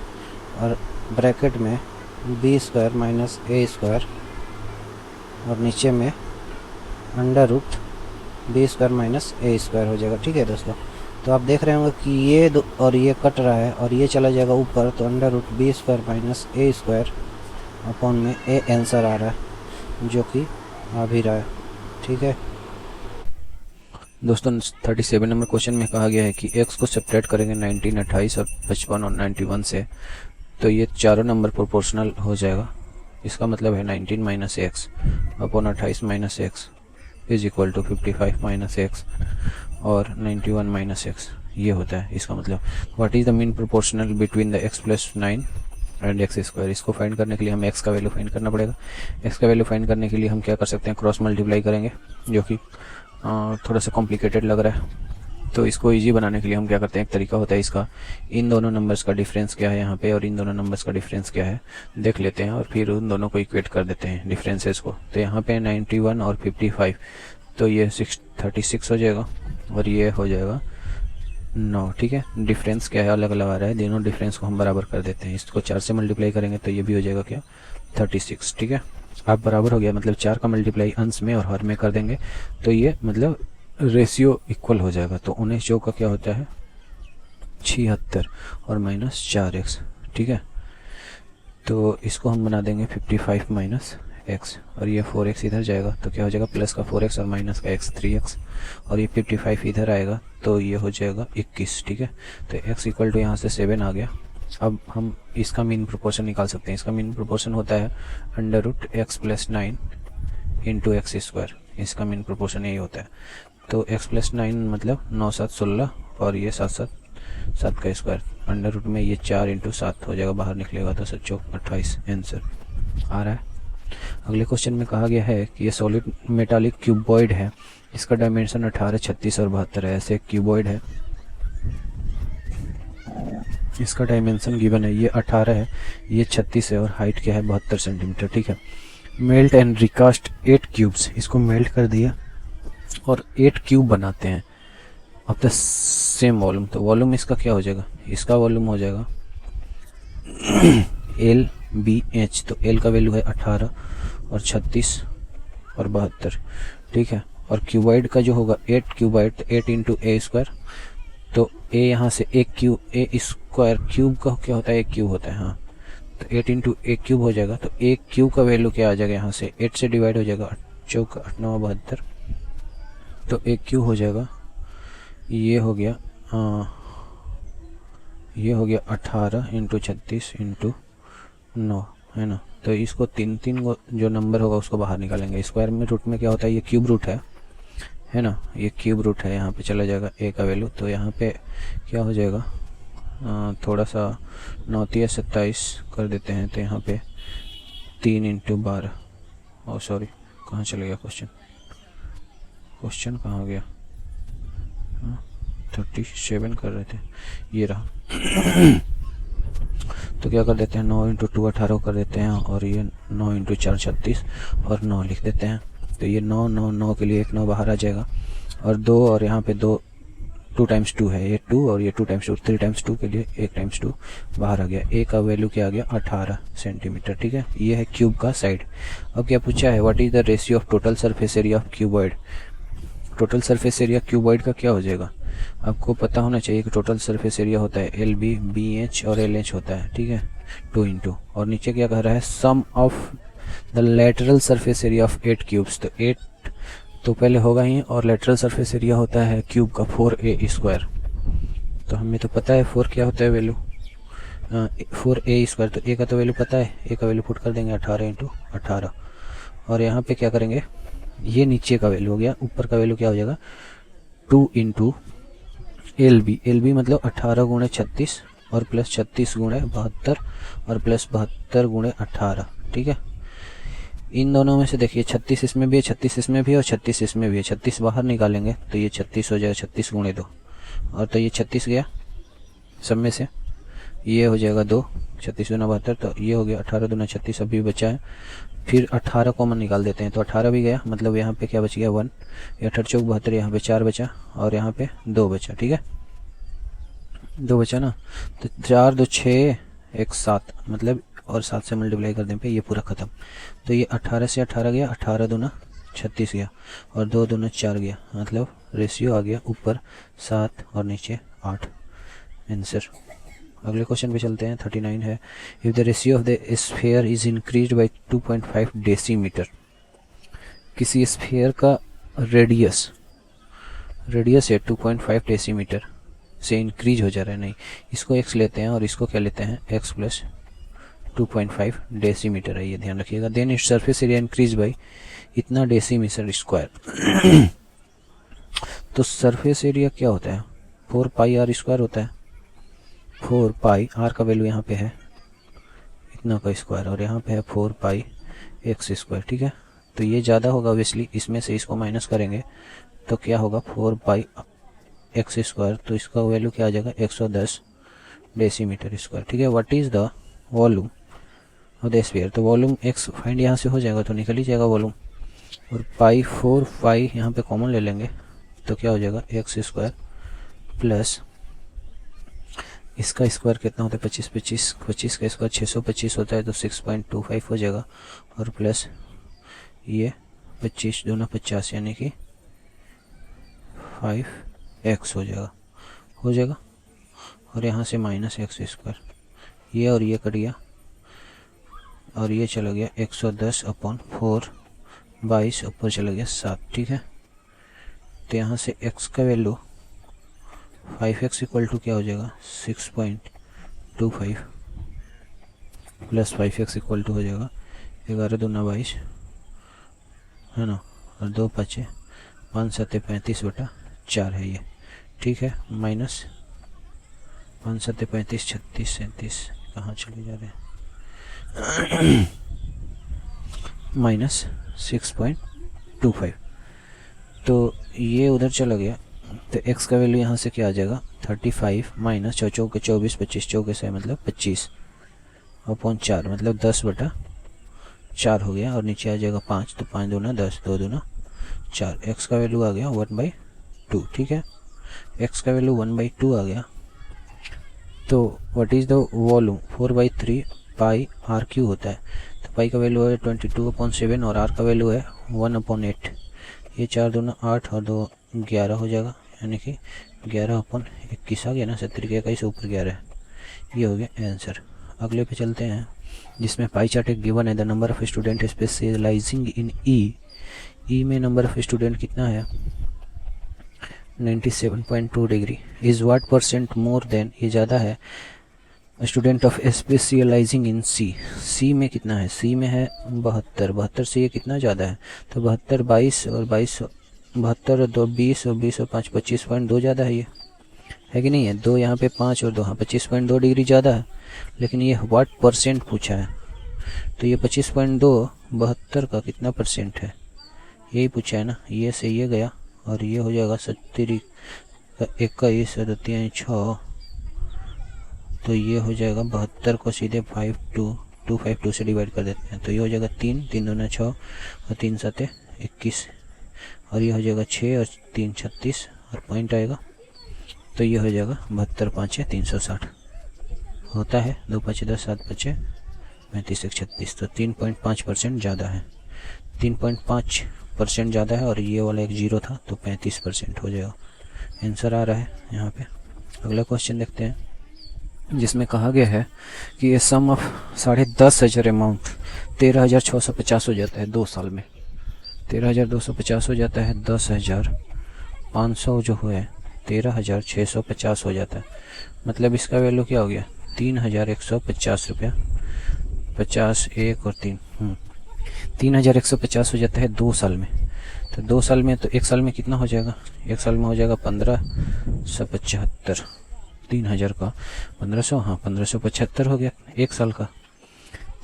और ब्रैकेट में B square minus A square और नीचे में under root B square minus A square हो जाएगा। ठीक है दोस्तों, तो आप देख रहे होंगे कि ये दो और ये कट रहा है और ये चला जाएगा ऊपर, तो under root B square minus A square upon में ए आंसर आ रहा है जो कि आ भी रहा है। ठीक है दोस्तों 37 नंबर क्वेश्चन में कहा गया है कि x को सब्ट्रैक्ट करेंगे 19, 28 और 55 और 91 से, तो ये चारों नंबर प्रोपोर्शनल हो जाएगा। इसका मतलब है 19 minus X upon 28 minus X is equal to 55 minus X और 91 माइनस एक्स, ये होता है। इसका मतलब what is the mean proportional between the x plus 9 and X square. इसको फाइंड करने के लिए हमें x का वैल्यू फाइंड करना पड़ेगा। x का वैल्यू फाइंड करने के लिए हम क्या कर सकते हैं, क्रॉस मल्टीप्लाई करेंगे, जो कि थोड़ा सा कॉम्प्लिकेटेड लग रहा है। तो इसको इजी बनाने के लिए हम क्या करते हैं, एक तरीका होता है इसका, इन दोनों नंबर्स का डिफरेंस क्या है यहाँ पे और इन दोनों नंबर्स का डिफरेंस क्या है देख लेते हैं और फिर उन दोनों को इक्वेट कर देते हैं डिफरेंसेस को। तो यहाँ पे 91 और 55, तो ये 36 हो जाएगा और ये हो जाएगा 9। ठीक है, डिफरेंस क्या है अलग अलग आ रहा है, दोनों डिफरेंस को हम बराबर कर देते हैं। इसको 4 से मल्टीप्लाई करेंगे तो ये भी हो जाएगा क्या 36। ठीक है, आप बराबर हो गया, मतलब 4 का मल्टीप्लाई अंश में और हर में कर देंगे तो ये मतलब रेशियो इक्वल हो जाएगा। तो 19 चौक का क्या होता है 76 और माइनस 4x। ठीक है, तो इसको हम बना देंगे 55 माइनस x और ये 4x इधर जाएगा तो क्या हो जाएगा प्लस का 4x और माइनस का x 3x और ये 55 इधर आएगा तो ये हो जाएगा 21। ठीक है, तो x इक्वल टू यहाँ से 7 आ गया। अब हम इसका मीन प्रोपोर्शन निकाल सकते हैं। इसका मीन प्रोपोर्शन होता है under root x plus 9 into X square. इसका मीन प्रोपोर्शन यही होता है। तो x प्लस 9 मतलब 9 7 16 और ये 7 7 7 का स्क्वायर, अंडर रूट में ये 4 इंटू 7 हो जाएगा, बाहर निकलेगा तो 7 चौक 28 आंसर आ रहा है। अगले क्वेश्चन में कहा गया है कि ये सॉलिड मेटालिक क्यूबॉइड है, इसका डायमेंशन 18, 36 और 72 है। ऐसे क्यूबॉइड है, इसका डायमेंशन गिवन है, ये 18 है, ये 36 है और हाइट क्या है 72 सेंटीमीटर। ठीक है, मेल्ट एंड रिकास्ट 8 क्यूब्स, इसको मेल्ट कर दिया और 8 क्यूब बनाते हैं ऑफ द सेम वॉल्यूम। तो वॉल्यूम इसका क्या हो जाएगा, इसका वॉल्यूम हो जाएगा LBH। तो L का वैल्यू है 18 और 36 और 72। ठीक है, और क्यूबॉइड का जो होगा 8 क्यूबॉइड, तो 8 इंटू ए स्क्वायर, तो ए यहाँ से एक क्यूब, ए स्क्वायर क्यूब का क्या होता है, एक क्यूब होता है। हाँ, तो 8 इंटू एक क्यूब हो जाएगा, तो एक क्यूब का वैल्यू क्या आ जाएगा, यहाँ से 8 से डिवाइड हो जाएगा, 8 चौक 8 9 72, तो एक क्यूब हो जाएगा, ये हो गया ये हो गया 18 इंटू 36 इंटू 9 है ना। तो इसको 3 जो नंबर होगा उसको बाहर निकालेंगे। स्क्वायर में रूट में क्या होता है, ये क्यूब रूट है ना, ये क्यूब रूट है, यहाँ पे चला जाएगा ए का वैल्यू। तो यहाँ पे क्या हो जाएगा, थोड़ा सा 9 3 27 कर देते हैं, तो यहाँ पे 3 इंटू 12, और सॉरी कहाँ चले गया क्वेश्चन कहाँ गया, 37 कर रहे थे, ये रहा। तो क्या कर देते हैं, 9 इंटू 2 18 कर देते हैं और ये 9 इंटू 4 36 और 9 लिख देते हैं। तो ये 9 9 9 के लिए एक 9 बाहर आ जाएगा और 2 और यहाँ पे 2 टाइम्स 2 है, ये 2 और ये 2 टाइम्स 2, 3 टाइम्स 2 के लिए 1 टाइम्स 2 बाहर आ गया। ए का वैल्यू क्या आ गया 18 सेंटीमीटर। ठीक है, ये है क्यूब का साइड। अब क्या पूछा है, what is the ratio of total surface area of cuboid. Total surface area cuboid का क्या हो जाएगा, आपको पता होना चाहिए कि टोटल सरफेस एरिया होता है LB, BH और LH होता है। ठीक है, 2 इंटू, और नीचे क्या कह रहा है, sum of the lateral surface area of 8 cubes. तो 8 तो पहले होगा ही, और लेटरल सरफेस एरिया होता है क्यूब का 4A स्क्वायर। तो हमें तो पता है 4 क्या होता है वैल्यू, 4A स्क्वायर। तो ए का तो वैल्यू पता है, ए का वैल्यू पुट कर देंगे 18 इंटू 18, और यहाँ पे क्या करेंगे, ये नीचे का वैल्यू हो गया, ऊपर का वैल्यू क्या हो जाएगा 2 इंटू LB मतलब 18 गुणे 36 और प्लस 36 गुणे 72 और प्लस 72 गुणे 18। ठीक है, इन दोनों में से देखिए 36 इसमें भी है, 36 इसमें भी है और 36 इसमें भी है। 36 बाहर निकालेंगे तो ये 36 हो जाएगा, 36 गुणे 2, और तो ये 36 गया सब में से, ये हो जाएगा 2 36 दूना 72, तो ये हो गया 18 दूना 36 अभी बचा है। फिर 18 कॉमन निकाल देते हैं, तो 18 भी गया, मतलब यहाँ पे क्या बच गया 1, ये 18 चौक 72, यहाँ पे 4 बचा और यहाँ पे 2 बचा। ठीक है, 2 बचा ना, तो 4 2 6 1 7, मतलब और 7 से मल्टीप्लाई कर दें पे ये पूरा ख़त्म। तो ये 18 से 18 गया, 18 दूना 36 गया और 2 दूना 4 गया, मतलब रेशियो आ गया ऊपर 7 और नीचे 8। आंसर। अगले क्वेश्चन पे चलते हैं। 39 है, if the ratio of the sphere is increased by 2.5 decimetre. किसी स्फीयर का रेडियस है 2.5 डेसीमीटर से इंक्रीज हो जा रहा है, नहीं इसको x लेते हैं और इसको क्या लेते हैं x प्लस 2.5 डेसीमीटर है, ये ध्यान रखिएगा। Then its surface area increase by इतना डेसीमीटर स्क्वायर। तो सरफेस एरिया क्या होता है 4 पाई आर स्क्वायर होता है। 4 पाई आर का वैल्यू यहाँ पे है इतना का स्क्वायर और यहाँ पे है 4 पाई एक्स स्क्वायर। ठीक है, तो ये ज़्यादा होगा ऑब्वियसली, इसमें से इसको माइनस करेंगे तो क्या होगा 4 पाई एक्स स्क्वायर, तो इसका वैल्यू क्या आ जाएगा 110 डेसीमीटर स्क्वायर। ठीक है, what is the volume of the sphere. तो वॉल्यूम एक्स फाइंड यहाँ से हो जाएगा तो निकल ही जाएगा वॉल्यूम, और पाई 4 पाई यहाँ पे कॉमन ले लेंगे तो क्या हो जाएगा एक्स स्क्वायर प्लस इसका स्क्वायर कितना होता है 25 25 का स्क्वायर 625 होता है, तो 6.25 हो जाएगा और प्लस ये 25 दूना 50 यानी कि 5x हो जाएगा और यहाँ से माइनस एक्स स्क्वायर, ये और ये कट गया और ये चला गया 110/4 22 ऊपर चला गया 7। ठीक है, तो यहाँ से x का वैल्यू 5x इक्वल टू क्या हो जाएगा 6.25 प्लस 5x इक्वल टू हो जाएगा 11 दूना 22 है ना, और 2 5 5 7 35/4 है ये। ठीक है, माइनस 5 7 35 36 37 कहाँ चले जा रहे हैं माइनस 6.25, तो ये उधर चला गया, तो x का वैल्यू यहाँ से क्या आ जाएगा 35 माइनस 4 के 24 25 चौके से मतलब 25/4 मतलब 10/4 हो गया और नीचे आ जाएगा 5, तो 5 दूना 10 2 दूना 4, x का वैल्यू आ गया 1/2। ठीक है, x का वैल्यू 1/2 आ गया, तो what is the volume 4/3 pi r cube होता है, तो पाई का वैल्यू है 22/7 और आर का वैल्यू है 1/8। ये 4 दूना 8 और 2 11 हो जाएगा, यानी कि 11/21 आ गया ना, 70 के 21 ऊपर 11 है, ये हो गया आंसर। अगले पे चलते हैं जिसमें पाई चार्ट एक गिवन है, the number of student specializing in E में नंबर ऑफ स्टूडेंट कितना है 97.2 degree is what percent more than, ये ज़्यादा है student of specializing in C में कितना है, सी में है 72 से ये कितना ज़्यादा है, तो 72 22 और 22 72 2 20 और 20 और 5 25.2 ज़्यादा है, ये है कि नहीं है, 2 यहाँ पे 5 और 2 हाँ 25.2 डिग्री ज़्यादा है, लेकिन ये व्हाट परसेंट पूछा है, तो ये 25.2 72 का कितना परसेंट है यही पूछा है ना, ये से ये गया और ये हो जाएगा 70 का 21 और 3 6, तो ये हो जाएगा 72 को सीधे 252 से डिवाइड कर देते हैं, तो ये हो जाएगा 3 3 दूना 6 और 3 7 21 और ये हो जाएगा 6 और 3 36 और पॉइंट आएगा, तो ये हो जाएगा 72 5 360 होता है, 2 5 10 7 5 35 36, तो 3.5% ज़्यादा है, 3.5% ज़्यादा है और ये वाला एक 0 था तो 35% हो जाएगा। आंसर आ रहा है यहाँ पे। अगला क्वेश्चन देखते हैं जिसमें कहा गया है कि ये सम ऑफ 10,500 अमाउंट 13,650 हो जाता है 2 साल में, 13,250 हो जाता है, 10,500 जो हुए 13,650 हो जाता है, मतलब इसका वैल्यू क्या हो गया 3,150 रुपया, 50 1 और 3 3,150 हो जाता है 2 साल में, तो 2 साल में तो 1 साल में कितना हो जाएगा, 1 साल में हो जाएगा 1575, 3,000 का 1500 हाँ 1575 हो गया 1 साल का,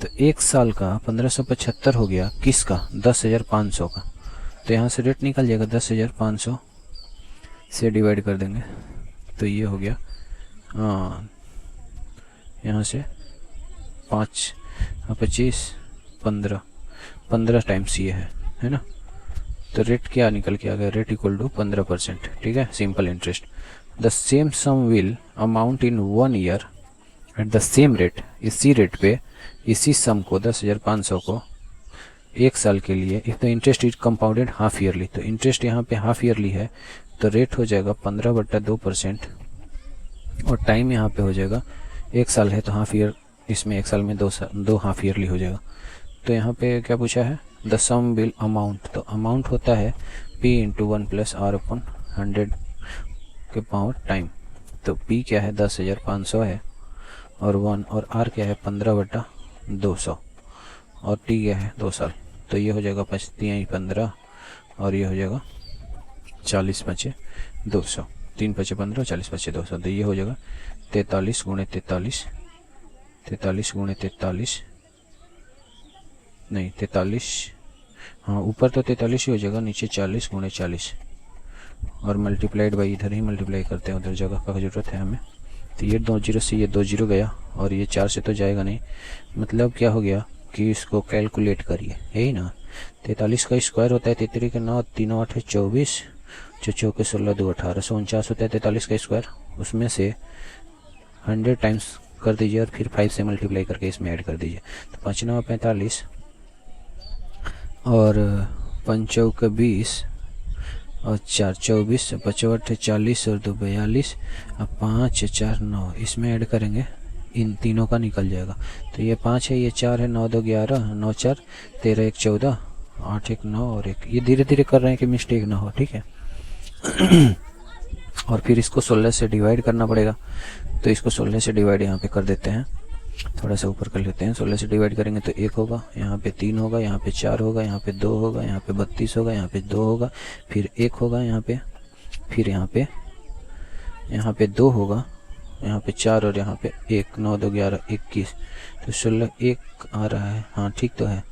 तो 1 साल का 1575 हो गया किसका 10,500 का, तो यहाँ से रेट निकल जाएगा 10,500 से डिवाइड कर देंगे तो ये हो गया यहाँ से 5 25 15 15 टाइम्स ये है ना। तो रेट क्या निकल के आ गया, रेट इक्वल टू 15%। ठीक है, simple interest. The same sum will amount in 1 year at the same rate, इसी रेट पे इसी सम को 10,500 को 1 साल के लिए, if the interest is compounded half yearly, तो इंटरेस्ट यहाँ पे हाफ ईयरली है तो रेट हो जाएगा 15/2%, और टाइम यहाँ पे हो जाएगा 1 साल है तो हाफ ईयर, इसमें 1 साल में 2 हाफ ईयरली हो जाएगा। तो यहाँ पे क्या पूछा है, द सम विल अमाउंट, तो अमाउंट होता है P × 1 + R/100 के पावर टाइम। तो P क्या है 10,500 है, और 1 और R क्या है 15/200, और T क्या है 2 साल। तो ये हो जाएगा 5×3 = 15, और ये हो जाएगा 40×5 = 200, 3×5 = 15, 40×5 = 200। तो ये हो जाएगा 43 × 43, 43 × 43 नहीं 43, हाँ ऊपर तो 43 ही हो जाएगा, नीचे 40 × 40, और मल्टीप्लाइड बाई, इधर ही मल्टीप्लाई करते हैं, उधर जगह का ज़रूरत है हमें। तो ये 2 0 से ये 2 0 गया, और ये 4 से तो जाएगा नहीं। मतलब क्या हो गया कि इसको कैलकुलेट करिए, यही ना। 43 का स्क्वायर होता है 33 के 9, 3 8 24, 4 के 16, 2 18, 149 होता है 43 का स्क्वायर। उसमें से 100 टाइम्स कर दीजिए और फिर 5 से मल्टीप्लाई करके इसमें ऐड कर दीजिए। तो 5 9 45, और 5 चौके 20, और 4 24, 5 8 40, और 2 42, अब 5 4 9 इसमें ऐड करेंगे, इन तीनों का निकल जाएगा। तो ये 5 है, ये 4 है, 9 2 11, 9 4 13 1 14, 8 1 9 और 1। ये धीरे धीरे कर रहे हैं कि मिस्टेक ना हो, ठीक है। और फिर इसको 16 से डिवाइड करना पड़ेगा, तो इसको 16 से डिवाइड यहाँ पे कर देते हैं, थोड़ा सा ऊपर कर लेते हैं। 16 से डिवाइड करेंगे तो 1 होगा, यहाँ पे 3 होगा, यहाँ पे 4 होगा, यहाँ पे 2 होगा, यहाँ पे 32 होगा, यहाँ पे 2 होगा, फिर 1 होगा यहाँ पे, फिर यहाँ पे 2 होगा, यहाँ पे 4, और यहाँ पे 1, 9 2 11 21, तो 16 1 आ रहा है, हाँ ठीक तो है।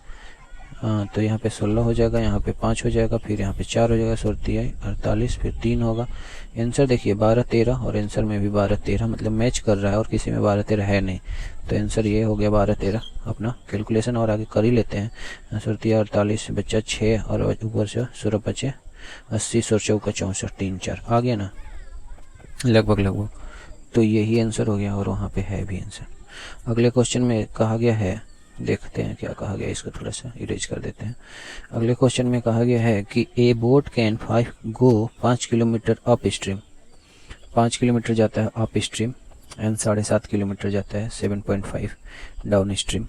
हाँ तो यहाँ पे 16 हो जाएगा, यहाँ पे 5 हो जाएगा, फिर यहाँ पे 4 हो जाएगा, 16 48, फिर 3 होगा। आंसर देखिए 12 13, और आंसर में भी 12 13, मतलब मैच कर रहा है, और किसी में 12 13 है नहीं। तो आंसर ये हो गया 12 13। अपना कैलकुलेशन और आगे कर ही लेते हैं। 16 48 बच्चा 6, और ऊपर से 16 5 80, 100 चौका 64, 3 4 आ गया ना, लगभग। तो यही आंसर हो गया, और वहाँ पे है भी आंसर। अगले क्वेश्चन में कहा गया है, देखते हैं क्या कहा गया, इसको थोड़ा सा इरेज कर देते हैं। अगले क्वेश्चन में कहा गया है कि ए boat can 5 kilometre up stream, 5 kilometre जाता है अप स्ट्रीम, एंड 7.5 किलोमीटर जाता है 7.5 डाउन स्ट्रीम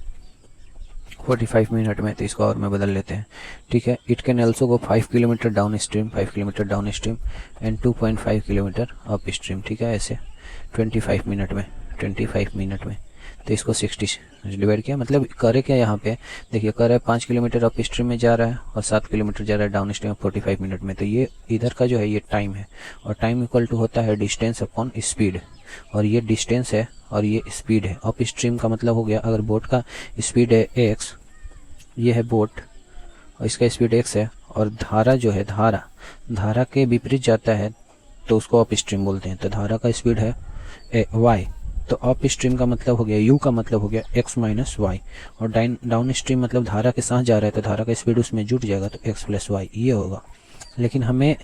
45 मिनट में। तो इसको और में बदल लेते हैं, ठीक है। It can also go 5 kilometre down stream, 5 kilometre down stream and 2.5 kilometre up stream, ठीक है। ऐसे 25 मिनट में, तो इसको 60 से डिवाइड किया। मतलब करे क्या यहाँ पे देखिए, करे 5 किलोमीटर अप स्ट्रीम में जा रहा है और 7 किलोमीटर जा रहा है डाउन स्ट्रीम 45 मिनट में। तो ये इधर का जो है ये टाइम है, और टाइम इक्वल टू होता है डिस्टेंस अपॉन स्पीड, और ये डिस्टेंस है और ये स्पीड है। अप स्ट्रीम का मतलब हो गया, अगर बोट का स्पीड है x, ये है बोट और इसका स्पीड x है, और धारा जो है धारा के विपरीत जाता है तो उसको अप स्ट्रीम बोलते हैं। तो धारा का स्पीड है y, तो अप स्ट्रीम का मतलब हो गया u का मतलब हो गया x - y, और डाउन स्ट्रीम मतलब धारा के साथ जा रहा है तो धारा का स्पीड उसमें जुट जाएगा तो x + y ये होगा। लेकिन हमें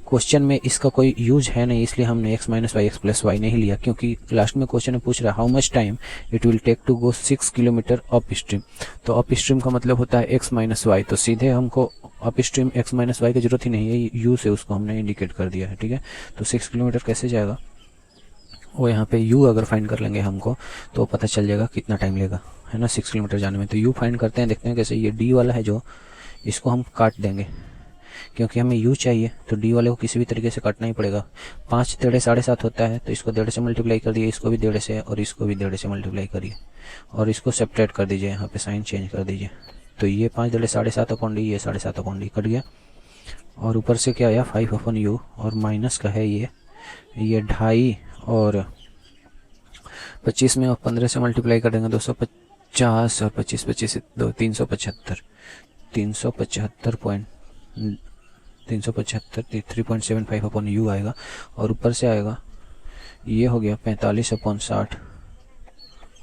क्वेश्चन में इसका कोई यूज है नहीं, इसलिए हमने x - y x + y नहीं लिया, क्योंकि लास्ट में क्वेश्चन में पूछ रहा है how much time it will take to go 6 kilometer upstream. तो अप स्ट्रीम का मतलब होता है x - y, तो सीधे हमको अप स्ट्रीम x - y की जरूरत ही नहीं है, u से उसको हमने इंडिकेट कर दिया है, ठीक है। तो 6 किलोमीटर कैसे जाएगा, वो यहाँ पे u अगर फाइंड कर लेंगे हमको तो पता चल जाएगा कितना टाइम लेगा, है ना, 6 किलोमीटर जाने में। तो u फाइंड करते हैं, देखते हैं कैसे। ये d वाला है जो, इसको हम काट देंगे क्योंकि हमें u चाहिए, तो d वाले को किसी भी तरीके से काटना ही पड़ेगा। 5 × 7.5 होता है, तो इसको 1.5 से मल्टीप्लाई कर दिए, इसको भी 1.5 से, और इसको भी 1.5 से मल्टीप्लाई करिए, और इसको सेपरेट कर दीजिए, यहाँ पे साइन चेंज कर दीजिए। तो ये 5 × 7.5/d, ये 7.5/d कट गया, और ऊपर से क्या आया 5/u, और माइनस का है ये 2.5, और 25 में और 15 से मल्टीप्लाई कर देंगे 250, और 25 25 2 375, 375/375/u आएगा, और ऊपर से आएगा ये हो गया 45/60,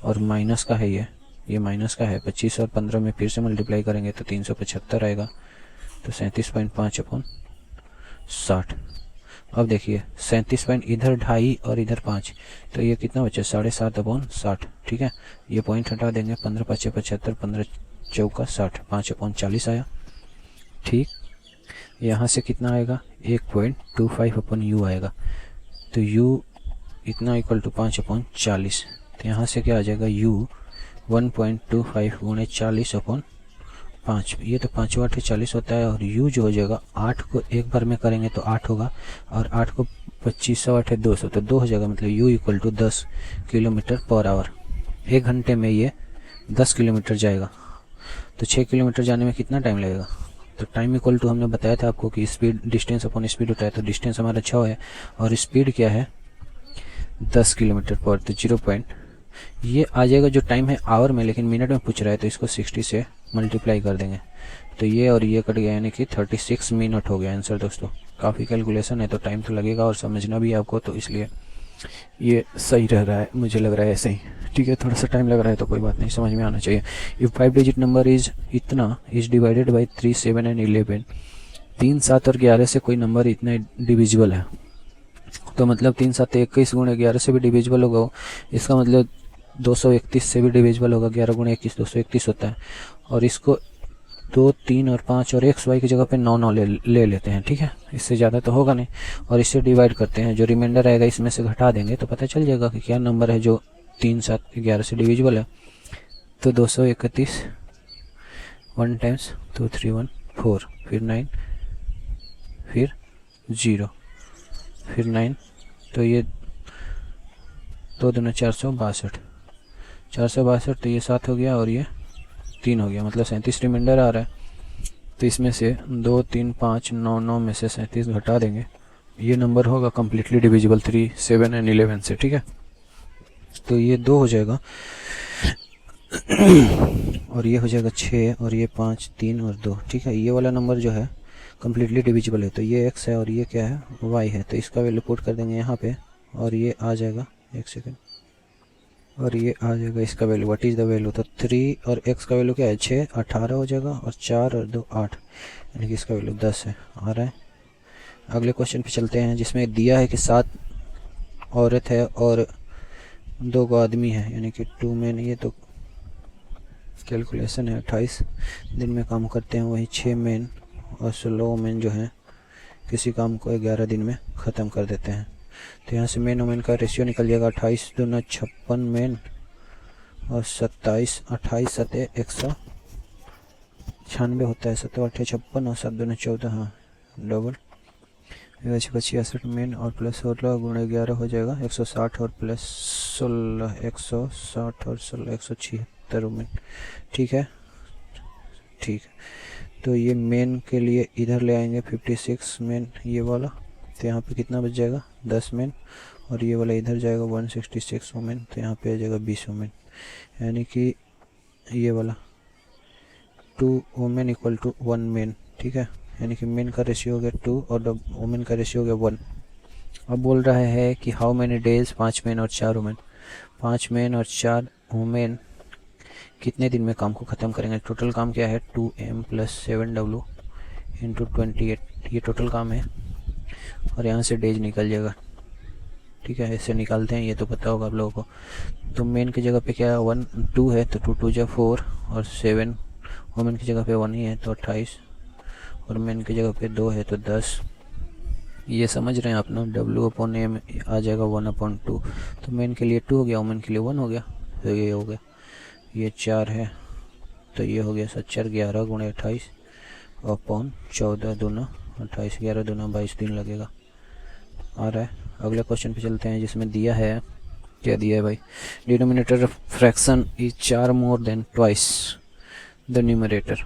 और माइनस का है ये ये माइनस का है, 25 और 15 में फिर से मल्टीप्लाई करेंगे तो 375 आएगा, तो 37.5/60। अब देखिए 37 पॉइंट इधर 2.5 और इधर 5, तो ये कितना बचा 7.5/60। ठीक है, ये पॉइंट हटा देंगे, 15 × 5 = 75, 15 × 4 = 60, 5/40 आया। ठीक, यहाँ से कितना आएगा 1.25/u आएगा, तो u इतना इक्वल टू 5/40। तो यहाँ से क्या आ जाएगा u 1.25 × 40/5, ये तो 5 8 40 होता है, और u जो हो जाएगा 8 को एक बार में करेंगे तो 8 होगा, और 8 को 25 8 200, तो 2 हो जाएगा, मतलब u इक्वल टू 10 km/h। 1 घंटे में ये 10 किलोमीटर जाएगा, तो 6 किलोमीटर जाने में कितना टाइम लगेगा। तो टाइम इक्वल टू हमने बताया था आपको कि स्पीड डिस्टेंस अपॉन स्पीड होता है, तो डिस्टेंस हमारा 6 है और स्पीड क्या है 10 km/h, तो 0. ये आ जाएगा जो टाइम है आवर में, लेकिन मिनट में पूछ रहा है तो इसको 60 से मल्टीप्लाई कर देंगे, तो ये और ये कट गया, यानी कि 36 मिनट हो गया आंसर। दोस्तों काफ़ी कैलकुलेशन है तो टाइम तो लगेगा और समझना भी आपको, तो इसलिए ये सही रह रहा है, मुझे लग रहा है ऐसे ही। ठीक है, थोड़ा सा टाइम लग रहा है तो कोई बात नहीं, समझ में आना चाहिए। इफ 5 डिजिट नंबर इज इतना इज डिवाइडेड बाई 3 7 एंड 11, 3 7 और 11 से कोई नंबर इतना डिविजिबल है, तो मतलब 3 7 21 × 11 से भी डिविजिबल होगा, इसका मतलब 231 से भी डिविजिबल होगा, 11 × 21 231 होता है। और इसको 2 3 और 5 और x y की जगह पे 9 9 ले लेते हैं। ठीक है, इससे ज़्यादा तो होगा नहीं, और इससे डिवाइड करते हैं, जो रिमाइंडर आएगा इसमें से घटा देंगे तो पता चल जाएगा कि क्या नंबर है जो 3 7 11 से डिविजिबल है। तो 231 1 टाइम्स 2 3 1 4, फिर 9, फिर 0, फिर 9, तो ये 2 दूना 462, 462, तो ये 7 हो गया और ये 3 हो गया, मतलब 37 रिमाइंडर आ रहा है। तो इसमें से 2 3 5 9 9 में से 37 घटा देंगे, ये नंबर होगा कम्प्लीटली डिविजिबल 3 7 एंड 11 से। ठीक है, तो ये 2 हो जाएगा और ये हो जाएगा 6, और ये 5 3 और 2। ठीक है, ये वाला नंबर जो है कम्प्लीटली डिविजिबल है, तो ये x है और ये क्या है y है, तो इसका वैल्यू पुट कर देंगे यहाँ पे, और ये आ जाएगा, एक सेकेंड, और ये आ जाएगा इसका value, what is the value, तो 3 और x का वैल्यू क्या है 6 18 हो जाएगा, और 4 और 2 8, यानी कि इसका वैल्यू 10 है, आ रहा है। अगले क्वेश्चन पे चलते हैं, जिसमें दिया है कि 7 औरत है और 2 आदमी है, यानी कि 2 मैन, ये तो कैलकुलेशन है, 28 दिन में काम करते हैं, वही 6 मैन और 16 वुमेन जो हैं किसी काम को 11 दिन में ख़त्म कर देते हैं। तो यहाँ से मैन वुमेन का रेशियो निकल जाएगा 28 दूना 56 मैन और 27 28 7 196 होता है, 7 8 56 और 7 दूना 14, हाँ डबल 66 मैन और प्लस 16 × 11 हो जाएगा 160 और प्लस 16 160 और 16 176 वुमेन। ठीक है, ठीक है, तो ये मेन के लिए इधर ले आएंगे 56 मेन ये वाला, तो यहाँ पे कितना बच जाएगा 10 मेन, और ये वाला इधर जाएगा 166 वुमेन, तो यहाँ पे आ जाएगा 20 वुमेन, यानी कि ये वाला 2 वुमेन इक्वल टू 1 मेन। ठीक है, यानी कि मेन का रेशियो हो गया 2 और वुमेन का रेशियो हो गया 1। अब बोल रहा है कि हाउ मैनी डेज, 5 मेन और 4 वुमेन, 5 मेन और 4 वुमेन कितने दिन में काम को ख़त्म करेंगे। टोटल काम क्या है 2m + 7w × 28, ये टोटल काम है, और यहाँ से डेज निकल जाएगा। ठीक है, ऐसे निकालते हैं, ये तो पता होगा आप लोगों को। तो मेन की जगह पे क्या है 1 2 है, तो 2 2 जा 4, और 7 वुमेन की जगह पे 1 ही है तो 28, और मेन की जगह पे 2 है तो 10। ये समझ रहे हैं आप ना, w/m आ जाएगा 1/2, तो मेन के लिए 2 हो गया, वुमेन के लिए 1 हो गया, तो ये हो गया, ये 4 है तो ये हो गया 7 4 11 × 28 अपॉन 14 दूना 28, 11 दूना 22 दिन लगेगा, आ रहा है। अगले क्वेश्चन पे चलते हैं, जिसमें दिया है, क्या दिया है भाई, denominator fraction is 4 more than twice the numerator.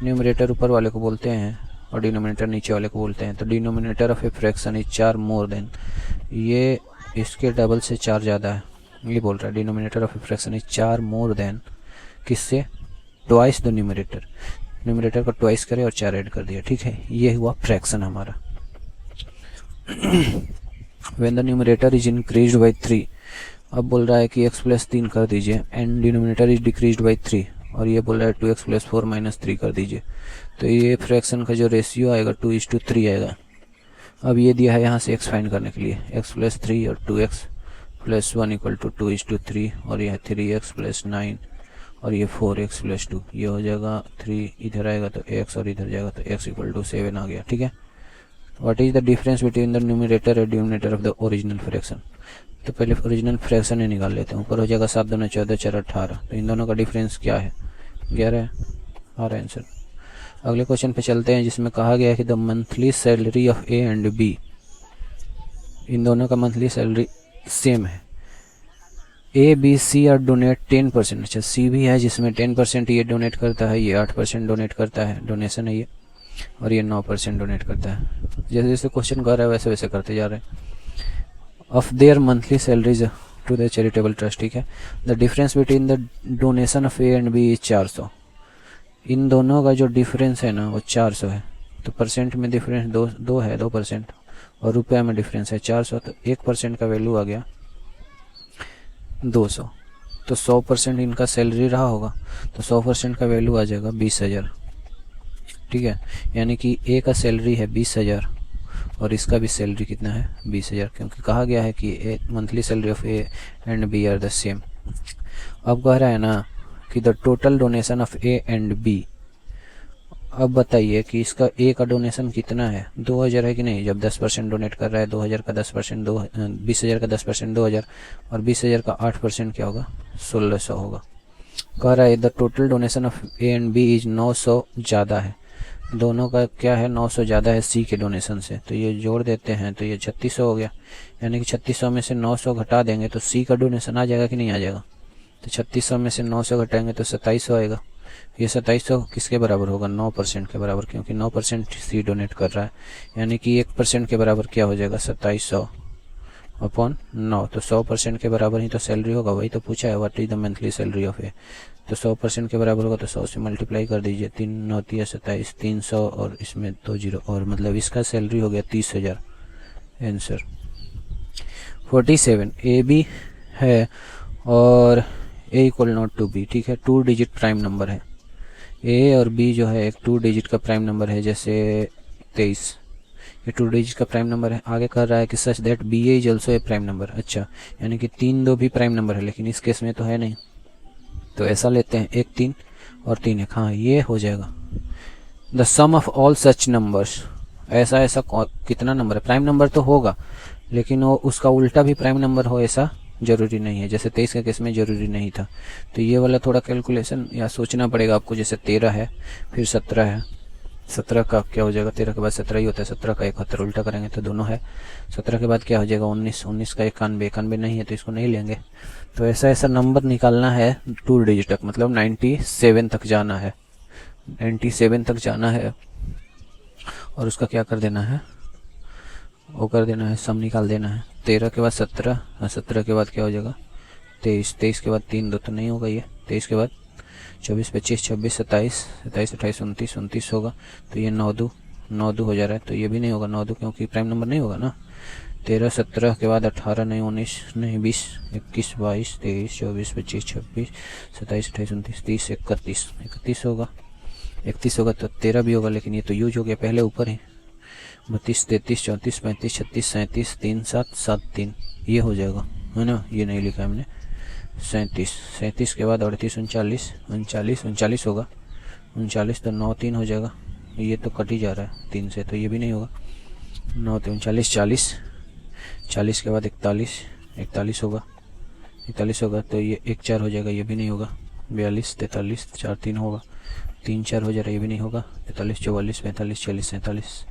Numerator ऊपर वाले को बोलते हैं और डिनोमिनेटर नीचे वाले को बोलते हैं। तो denominator of a fraction is 4 more than, ये इसके डबल से 4 ज़्यादा है, ये बोल रहा है denominator of a fraction is 4 more than, किससे, ट्वाइस द न्यूमरेटर, न्यूमरेटर को ट्वाइस करे और 4 ऐड कर दिया। ठीक है, ये हुआ फ्रैक्शन हमारा। When the numerator is increased by 3, अब बोल रहा है कि x प्लस 3 कर दीजिए and denominator is decreased by 3, और ये बोल रहा है 2x प्लस 4 माइनस 3 कर दीजिए। तो ये फ्रैक्शन का जो रेशियो आएगा 2:3 आएगा। अब ये दिया है यहाँ से x फाइंड करने के लिए, x प्लस 3 और 2x प्लस 1 इक्वल टू 2:3, और यह 3x प्लस 9 और ये 4x प्लस 2, ये हो जाएगा 3 इधर आएगा तो x और इधर जाएगा तो x इक्वल टू 7 आ गया। ठीक है, what is the difference between the numerator and denominator of the original fraction. तो पहले ओरिजिनल फ्रैक्शन ही निकाल लेते हैं। ऊपर हो जाएगा 7 दूना 14 4 18, तो इन दोनों का डिफरेंस क्या है, 11 है, आ रहा है आंसर। अगले क्वेश्चन पे चलते हैं जिसमें कहा गया है कि the monthly salary of A and B, इन दोनों का मंथली सैलरी सेम है। A B C are donate 10%, अच्छा सी भी है जिसमें 10% ये डोनेट करता है, ये 8% डोनेट करता है, डोनेशन है ये, और ये 9% डोनेट करता है। जैसे जैसे क्वेश्चन कर रहा है वैसे वैसे करते जा रहे हैं। Of their monthly salaries to the charitable trust, ठीक है। The difference between the donation of A and B is 400। इन दोनों का जो डिफरेंस है ना वो 400 है। तो परसेंट में डिफरेंस दो है, 2%, और रुपये में डिफरेंस है 400, तो 1% का वैल्यू आ गया 200। तो 100% इनका सैलरी रहा होगा, तो 100% का वैल्यू आ जाएगा 20,000। ठीक है, यानी कि ए का सैलरी है 20,000 और इसका भी सैलरी कितना है 20,000, क्योंकि कहा गया है कि monthly salary of A and B are the same. अब कह रहा है ना कि the total donation of A and B. अब बताइए कि इसका ए का डोनेशन कितना है, 2,000 है कि नहीं। जब 10% डोनेट कर रहा है, 2,000 का 10% 20,000 का 10% 2,000, और 20,000 का 8% क्या होगा, 1,600 होगा। कह रहा है the total donation of A and B is 900 ज़्यादा है। दोनों का क्या है, 900 ज़्यादा है सी के डोनेशन से, तो ये जोड़ देते हैं तो ये 3600 हो गया। यानी कि 3600 में से 900 घटा देंगे तो सी का डोनेशन आ जाएगा कि नहीं आ जाएगा। तो 3600 में से 900 घटाएंगे तो 2700 आएगा। ये 2700 किसके बराबर होगा, 9% के बराबर, क्योंकि 9% सी डोनेट कर रहा है। यानी कि 1% के बराबर क्या हो जाएगा, 2700 अपॉन 9। तो 100% के बराबर ही तो सैलरी होगा, वही तो पूछा है what is the monthly salary of A. तो 100% के बराबर होगा तो 100 से मल्टीप्लाई कर दीजिए, 3 9 27, 300 और इसमें 2 0, और मतलब इसका सैलरी हो गया 30,000। आंसर 47 ए बी है और ए इक्वल नॉट टू बी। ठीक है, 2 डिजिट प्राइम नंबर है। ए और बी जो है एक 2 डिजिट का प्राइम नंबर है, जैसे 23, ये 2 डिजिट का प्राइम नंबर है। आगे कर रहा है कि such that B A is also a prime number. अच्छा, यानी कि 3 2 भी प्राइम नंबर है, लेकिन इस केस में तो है नहीं। तो ऐसा लेते हैं 1 3 और 3 1, हाँ ये हो जाएगा। The sum of all such numbers, ऐसा ऐसा कितना नंबर है, प्राइम नंबर तो होगा लेकिन वो उसका उल्टा भी प्राइम नंबर हो ऐसा जरूरी नहीं है। जैसे 23 के केस में जरूरी नहीं था, तो ये वाला थोड़ा कैलकुलेशन या सोचना पड़ेगा आपको। जैसे 13 है फिर 17 है, 17 का क्या हो जाएगा, 13 के बाद 17 ही होता है, 17 का 71 उल्टा करेंगे तो दोनों है। 17 के बाद क्या हो जाएगा 19, 19 का 91, 91 नहीं है तो इसको नहीं लेंगे। तो ऐसा ऐसा नंबर निकालना है 2 डिजिट तक, मतलब 97 तक जाना है, 97 तक जाना है। और उसका क्या कर देना है, वो कर देना है, सम निकाल देना है। 13 के बाद 17, 17 के बाद क्या हो जाएगा 23, 23 के बाद 3 2 तो नहीं होगा ये, 23 के बाद 24 25 26 27 27 28 29 29 होगा। तो ये 9 2 हो जा रहा है, तो ये भी नहीं होगा 9 2, क्योंकि प्राइम नंबर नहीं होगा ना। 13 17 के बाद 18 नहीं, 19 नहीं, 20 21 22 23 24 25 26 27 28 29 30 31 होगा, 31 होगा। तो 13 भी होगा, लेकिन ये तो यूज हो गया पहले ऊपर ही। 32 33 34 35 36 37 3 7 7 3 ये हो जाएगा, है ना। ये नहीं लिखा है हमने। 37 के बाद 38 39 होगा, 39 तो 9 3 हो जाएगा। ये तो कट ही जा रहा है 3 से, तो ये भी नहीं होगा। 9 3 39 40 के बाद 41 होगा, 41 होगा तो ये 1 4 हो जाएगा, ये भी नहीं होगा। 42 43 4 3 होगा, 3 4 हो जा रहा है, ये भी नहीं होगा। 43 44 45 46 47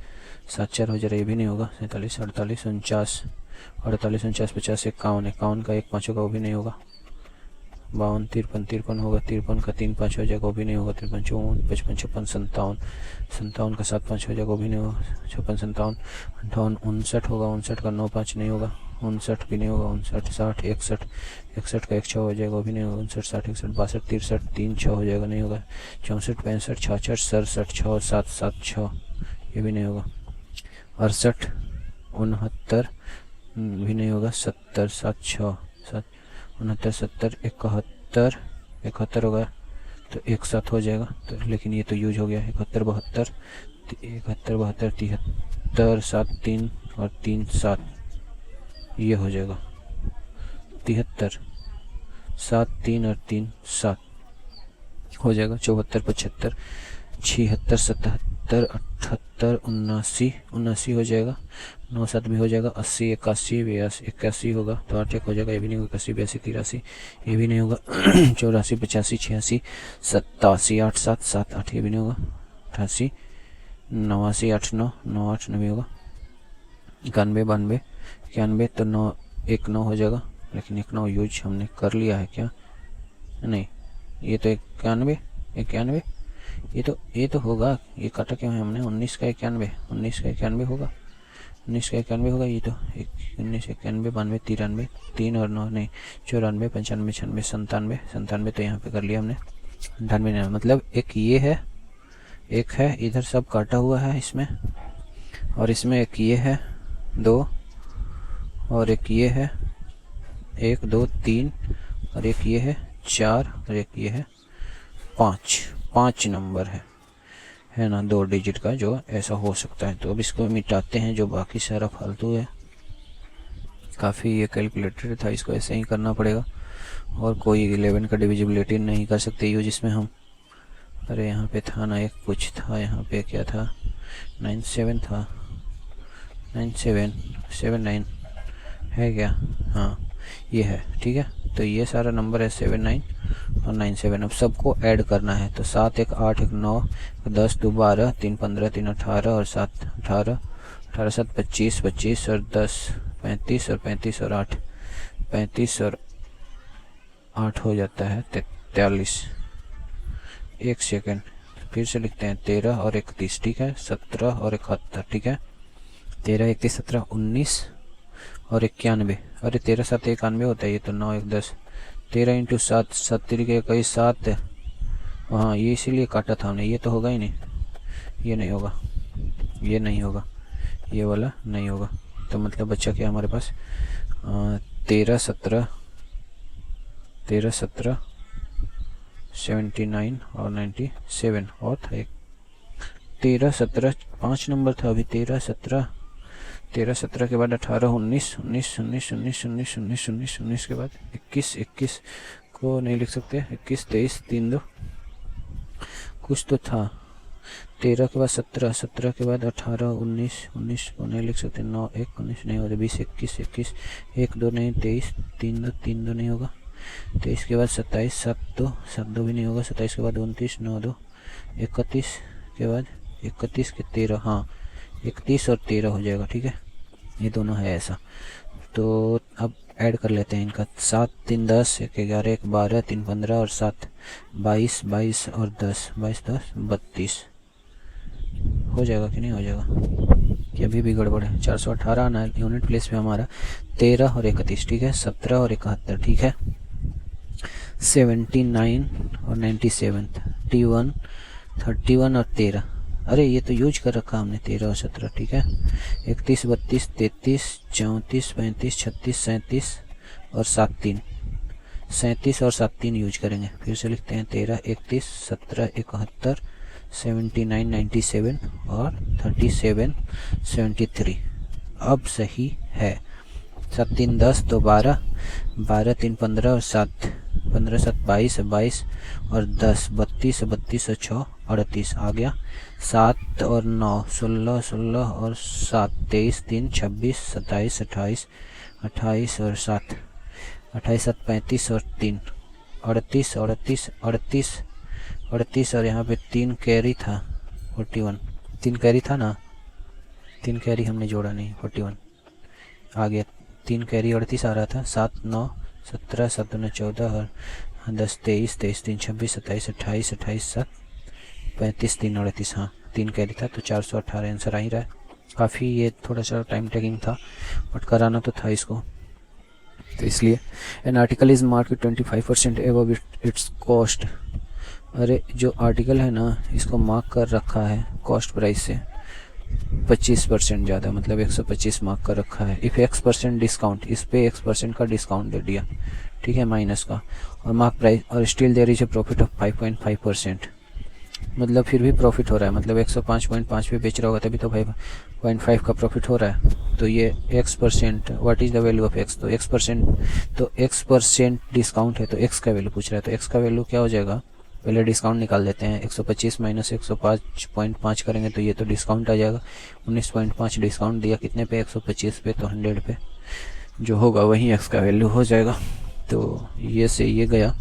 7 4 हो जा रहा है, ये भी नहीं होगा। 47 48 49 49 50 51 का 1 5 होगा, वो भी नहीं होगा। 52 53 होगा, 53 का 3 5 हो जाएगा, वो भी नहीं होगा। 53 54 55 56 57 का 7 5 हो जाएगा, वो भी नहीं होगा। 56 57 58 59 होगा, 59 का 9 5 नहीं होगा, 59 भी नहीं होगा। 59 60 61 का 1 6 हो जाएगा, वो भी नहीं होगा। 59 60 61 62 63 3 6 हो जाएगा, नहीं होगा। 64 65 66 67 6 7 7 6 ये भी नहीं होगा। 68 69 भी नहीं होगा। 70 7 6 7 69 70 71 71 होगा तो एक साथ हो जाएगा, तो लेकिन ये तो यूज हो गया। 71 72 71 72 73 7 3 और 3 7, ये हो जाएगा 73 7 3 और 3 7 हो जाएगा। 74 75 76 77 78 79 79 हो जाएगा। 9 7 भी हो जाएगा। 80 81 81 होगा तो 8 1 हो जाएगा, ये भी नहीं होगा। 81 82 83 ये भी नहीं होगा। 84 85 86 87 8 7 7 8 ये भी नहीं होगा। 88 89 8 9 9 8 9 भी होगा। 91 92 91 तो 9 1 9 हो जाएगा, लेकिन 1 9 यूज हमने कर लिया है क्या? नहीं, ये तो 91 91 ये तो होगा। ये काटा क्यों है हमने? 19 का 91 19 का 91 होगा। 19 का 91 होगा। ये तो 19 91 92 93 3 और 9 नहीं 94 95 96 97 तो यहाँ पे कर लिया हमने। 98 मतलब एक ये है, एक है इधर सब काटा हुआ है इसमें, और इसमें एक ये है 2 और एक ये है 1 2 3 और एक ये है 4 और एक ये है 5 नंबर है ना, 2 डिजिट का जो ऐसा हो सकता है। तो अब इसको मिटाते हैं, जो बाकी सारा फालतू है। काफ़ी ये कैलकुलेटेड था, इसको ऐसे ही करना पड़ेगा और कोई 11 का डिविजिबिलिटी नहीं कर सकते यूज इसमें हम। अरे यहाँ पे था ना एक कुछ था, यहाँ पे क्या था 97 था 97 79 है क्या? हाँ ये है, ठीक है। तो ये सारा नंबर है 79 और 97। अब सबको ऐड करना है तो 7 1 8 1 9 10 2 12 3 15 3 18 और 7 18 18 7 25 25 और 10 35 और 35 और 8 35 और 8 हो जाता है 43। एक सेकेंड फिर से लिखते हैं 13 और 31, ठीक है। 17 और 71, ठीक है। 13 31 17 19 और 91। अरे 13 7 91 होता है, ये तो 9 1 10। 13 इंटू 7 70 के कई 7 है। हाँ ये इसीलिए काटा था हमने, ये तो होगा ही नहीं, ये नहीं होगा, ये नहीं होगा, ये वाला नहीं होगा। तो मतलब बच्चा क्या हमारे पास 13 17 79 और 97 और था एक 13 17 5 नंबर था अभी। 13 17 के बाद 18 19 19 19 19 19 19 19 19 के बाद 21 21 को नहीं लिख सकते। 21 23 3 2 कुछ तो था। 13 के बाद 17 17 के बाद 18 19 19 को नहीं लिख सकते। 9 1 19 नहीं होता। 20 21 21 1 2 नहीं 23 3 2 3 2 नहीं होगा। 23 के बाद 27 7 2 भी नहीं होगा। 27 के बाद 29 9 2 31 के बाद 31 के 13 हाँ 31 और 13 हो जाएगा, ठीक है। ये दोनों है ऐसा। तो अब ऐड कर लेते हैं इनका। 7 3 10 1 11 1 12 3 15 और 7 22 22 और 10 22 10 32 हो जाएगा कि नहीं हो जाएगा? कि अभी भी गड़बड़ है। 418 आना है यूनिट प्लेस पे हमारा। 13 और 31, ठीक है। 17 और 71, ठीक है। 79 और 97 31 31 और 13। अरे ये तो यूज कर रखा हमने 13 और 17, ठीक है। 31 32 33 34 35 36 37 और 7 3 37 और 7 3 यूज करेंगे। फिर से लिखते हैं 13 31 17 71 79 97 और 37 73। अब सही है। 7 3 10 तो 12 12 3 15 और 7 15 7 22 22 और 10 32 32 और 6 38 आ गया। 7 और 9 16 16 और 7 23 3 26 27 28 28 और 7 28 7 35 और 3 38 38 38 38 और यहाँ पे 3 कैरी था 41। 3 कैरी था ना, 3 कैरी हमने जोड़ा नहीं, 41 आ गया। 3 कैरी 38 आ रहा था। 7 9 17 7 9 14 और 10 23 23 3 26 27 28 28 7 35 3 38 हाँ 3 कैरी था। तो 418 आंसर आ ही रहा है। काफ़ी ये थोड़ा सा टाइम टेकिंग था बट कराना तो था इसको, तो इसलिए। An article is mark 25% above it's cost. अरे जो आर्टिकल है ना इसको मार्क कर रखा है कॉस्ट प्राइस से 25% ज़्यादा, मतलब 125 मार्क कर रखा है। इफ़ X% डिस्काउंट, इस पे X% का डिस्काउंट दे दिया, ठीक है, माइनस का, और मार्क प्राइस, और still there is a profit of 5.5%, मतलब फिर भी प्रॉफिट हो रहा है, मतलब 105.5 पे बेच रहा होगा तभी तो 5.5 का प्रॉफिट हो रहा है। तो ये x%, what is the value of x, तो x% डिस्काउंट है, तो x का वैल्यू पूछ रहा है, तो x का वैल्यू क्या हो जाएगा, पहले डिस्काउंट निकाल देते हैं, 125 माइनस 105.5 करेंगे तो ये तो डिस्काउंट आ जाएगा, 19.5 डिस्काउंट दिया कितने पे, 125 पे, तो 100 पे जो होगा वही x का वैल्यू हो जाएगा। तो ये से ये गया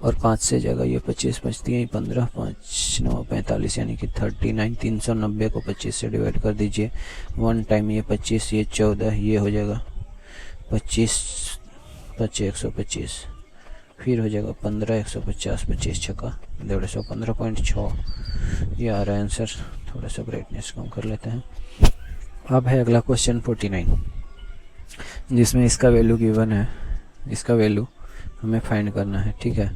और 5 से जाएगा ये 25 बचती है 15, 5 9 45 यानी कि 39, 390 को 25 से डिवाइड कर दीजिए, 1 टाइम ये 25, ये 14, ये हो जाएगा 25 125, फिर हो जाएगा 15 150, 25 छक्का 150, 15.6 ये आ रहा है आंसर। थोड़ा सा ब्राइटनेस कम कर लेते हैं। अब है अगला क्वेश्चन 49, जिसमें इसका वैल्यू गिवन है, इसका वैल्यू हमें फाइंड करना है, ठीक है।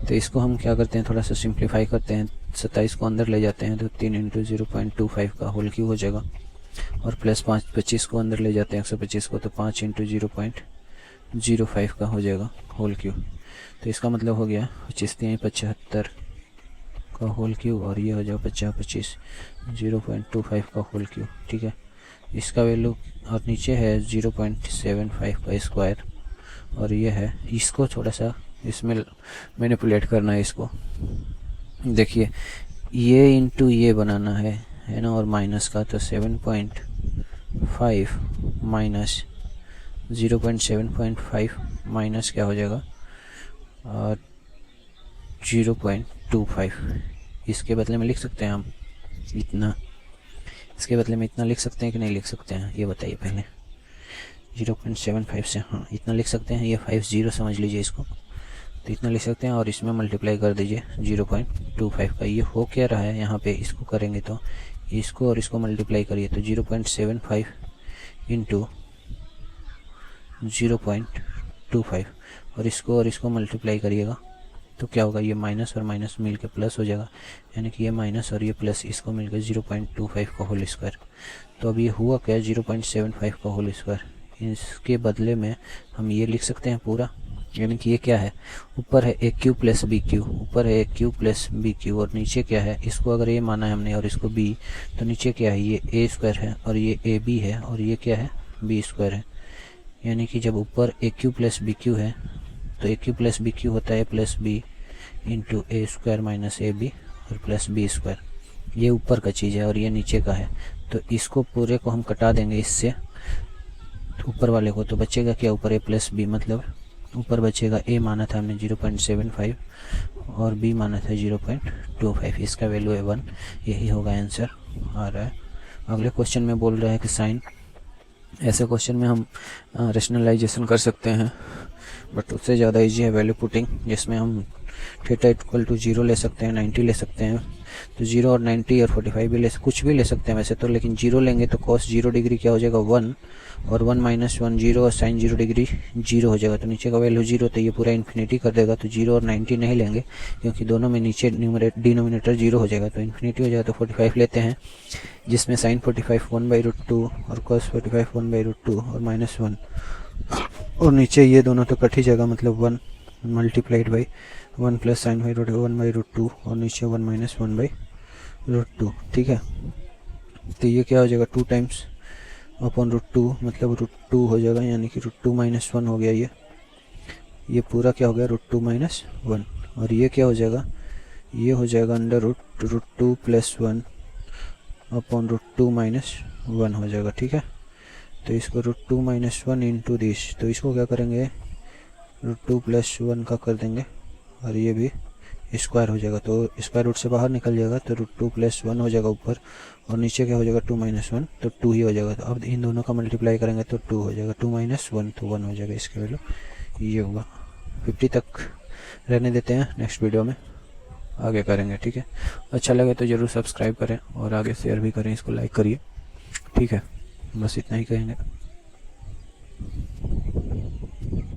तो इसको हम क्या करते हैं, थोड़ा सा सिंप्लीफाई करते हैं, 27 को अंदर ले जाते हैं तो 3 × 0.25 का होल क्यूब हो जाएगा, और प्लस 5 25 को अंदर ले जाते हैं 125 को, तो 5 × 0.05 का हो जाएगा होल क्यूब। तो इसका मतलब हो गया 25 3 75 का होल क्यूब, और ये हो जाएगा 50 25 0.25 का होल क्यूब, ठीक है। इसका वैल्यू और नीचे है 0.75 का स्क्वायर, और ये है, इसको थोड़ा सा इसमें मैनिपुलेट करना है इसको, देखिए ये इंटू ये बनाना है ना, और माइनस का, तो 7.5 माइनस 0.7.5 माइनस क्या हो जाएगा 0.25, इसके बदले में लिख सकते हैं हम इतना, इसके बदले में इतना लिख सकते हैं कि नहीं लिख सकते हैं, ये बताइए पहले। 0.75 से हाँ इतना लिख सकते हैं, ये 50 समझ लीजिए इसको, तो इतना लिख सकते हैं, और इसमें मल्टीप्लाई कर दीजिए 0.25 का। ये हो क्या रहा है यहाँ पे, इसको करेंगे तो इसको और इसको मल्टीप्लाई करिए, तो 0.75 इंटू 0.25, और इसको मल्टीप्लाई करिएगा तो क्या होगा, ये माइनस और माइनस मिल के प्लस हो जाएगा, यानी कि ये माइनस और ये प्लस इसको मिलकर 0.25 का होल स्क्वायर। तो अब ये हुआ क्या, 0.75 का होल स्क्वायर, इसके बदले में हम ये लिख सकते हैं पूरा, यानी कि ये क्या है, ऊपर है ए क्यू प्लस बी क्यू, ऊपर है ए क्यू प्लस बी क्यू, और नीचे क्या है, इसको अगर ये माना है हमने और इसको बी, तो नीचे क्या है, ये ए स्क्वायर है और ये ए बी है, और ये क्या है, बी स्क्वायर है। यानी कि जब ऊपर A cube plus B cube है तो A cube plus B cube होता है plus B into A square minus A B और प्लस बी स्क्वायर, ये ऊपर का चीज़ है और ये नीचे का है। तो इसको पूरे को हम कटा देंगे इससे, तो ऊपर वाले को, तो बचेगा क्या, ऊपर ए प्लस बी, मतलब ऊपर बचेगा ए माना था हमने 0.75 और बी माना था 0.25, इसका वैल्यू है 1, यही होगा आंसर आ रहा है। अगले क्वेश्चन में बोल रहा है कि साइन, ऐसे क्वेश्चन में हम रेशनलाइजेशन कर सकते हैं, बट उससे ज़्यादा इजी है वैल्यू पुटिंग, जिसमें हम थीटा इक्वल टू 0 ले सकते हैं, 90 ले सकते हैं, तो 0 और 90 और 45 भी कुछ भी ले सकते हैं वैसे तो, लेकिन 0 लेंगे तो cos 0 डिग्री क्या हो जाएगा 1, और 1 माइनस 1 0, और साइन 0 डिग्री 0 हो जाएगा, तो नीचे का वैल्यू 0, तो ये पूरा इन्फिनिटी कर देगा। तो 0 और 90 नहीं लेंगे क्योंकि दोनों में नीचे डिनोमिनेटर 0 हो जाएगा, तो इन्फिनिटी हो जाएगा, तो 45 लेते हैं, जिसमें साइन 45 1/√2 और cos 45 1/√2 और -1, और नीचे ये दोनों तो कट ही जाएगा, मतलब 1 मल्टीप्लाइड बाई 1 प्लस साइन 1/√2 और नीचे 1 माइनस 1/√2, ठीक है। तो ये क्या हो जाएगा 2 टाइम्स अपॉन √2, मतलब √2 हो जाएगा, यानी कि √2 - 1 हो गया, ये पूरा क्या हो गया √2 - 1, और ये क्या हो जाएगा, ये हो जाएगा अंडर √2 + 1 अपॉन √2 - 1 हो जाएगा, ठीक है। तो इसको √2 - 1 इंटू दिस, तो इसको क्या करेंगे √2 + 1 का कर देंगे, और ये भी स्क्वायर हो जाएगा, तो स्क्वायर रूट से बाहर निकल जाएगा, तो √2 + 1 हो जाएगा ऊपर, और नीचे क्या हो जाएगा 2 - 1, तो 2 ही हो जाएगा। तो अब इन दोनों का मल्टीप्लाई करेंगे तो 2 हो जाएगा, 2 - 1 तो 1 हो जाएगा, इसके वैल्यू ये होगा। 50 तक रहने देते हैं, नेक्स्ट वीडियो में आगे करेंगे, ठीक है। अच्छा लगे तो ज़रूर सब्सक्राइब करें और आगे शेयर भी करें, इसको लाइक करिए, ठीक है। बस इतना ही कहेंगे।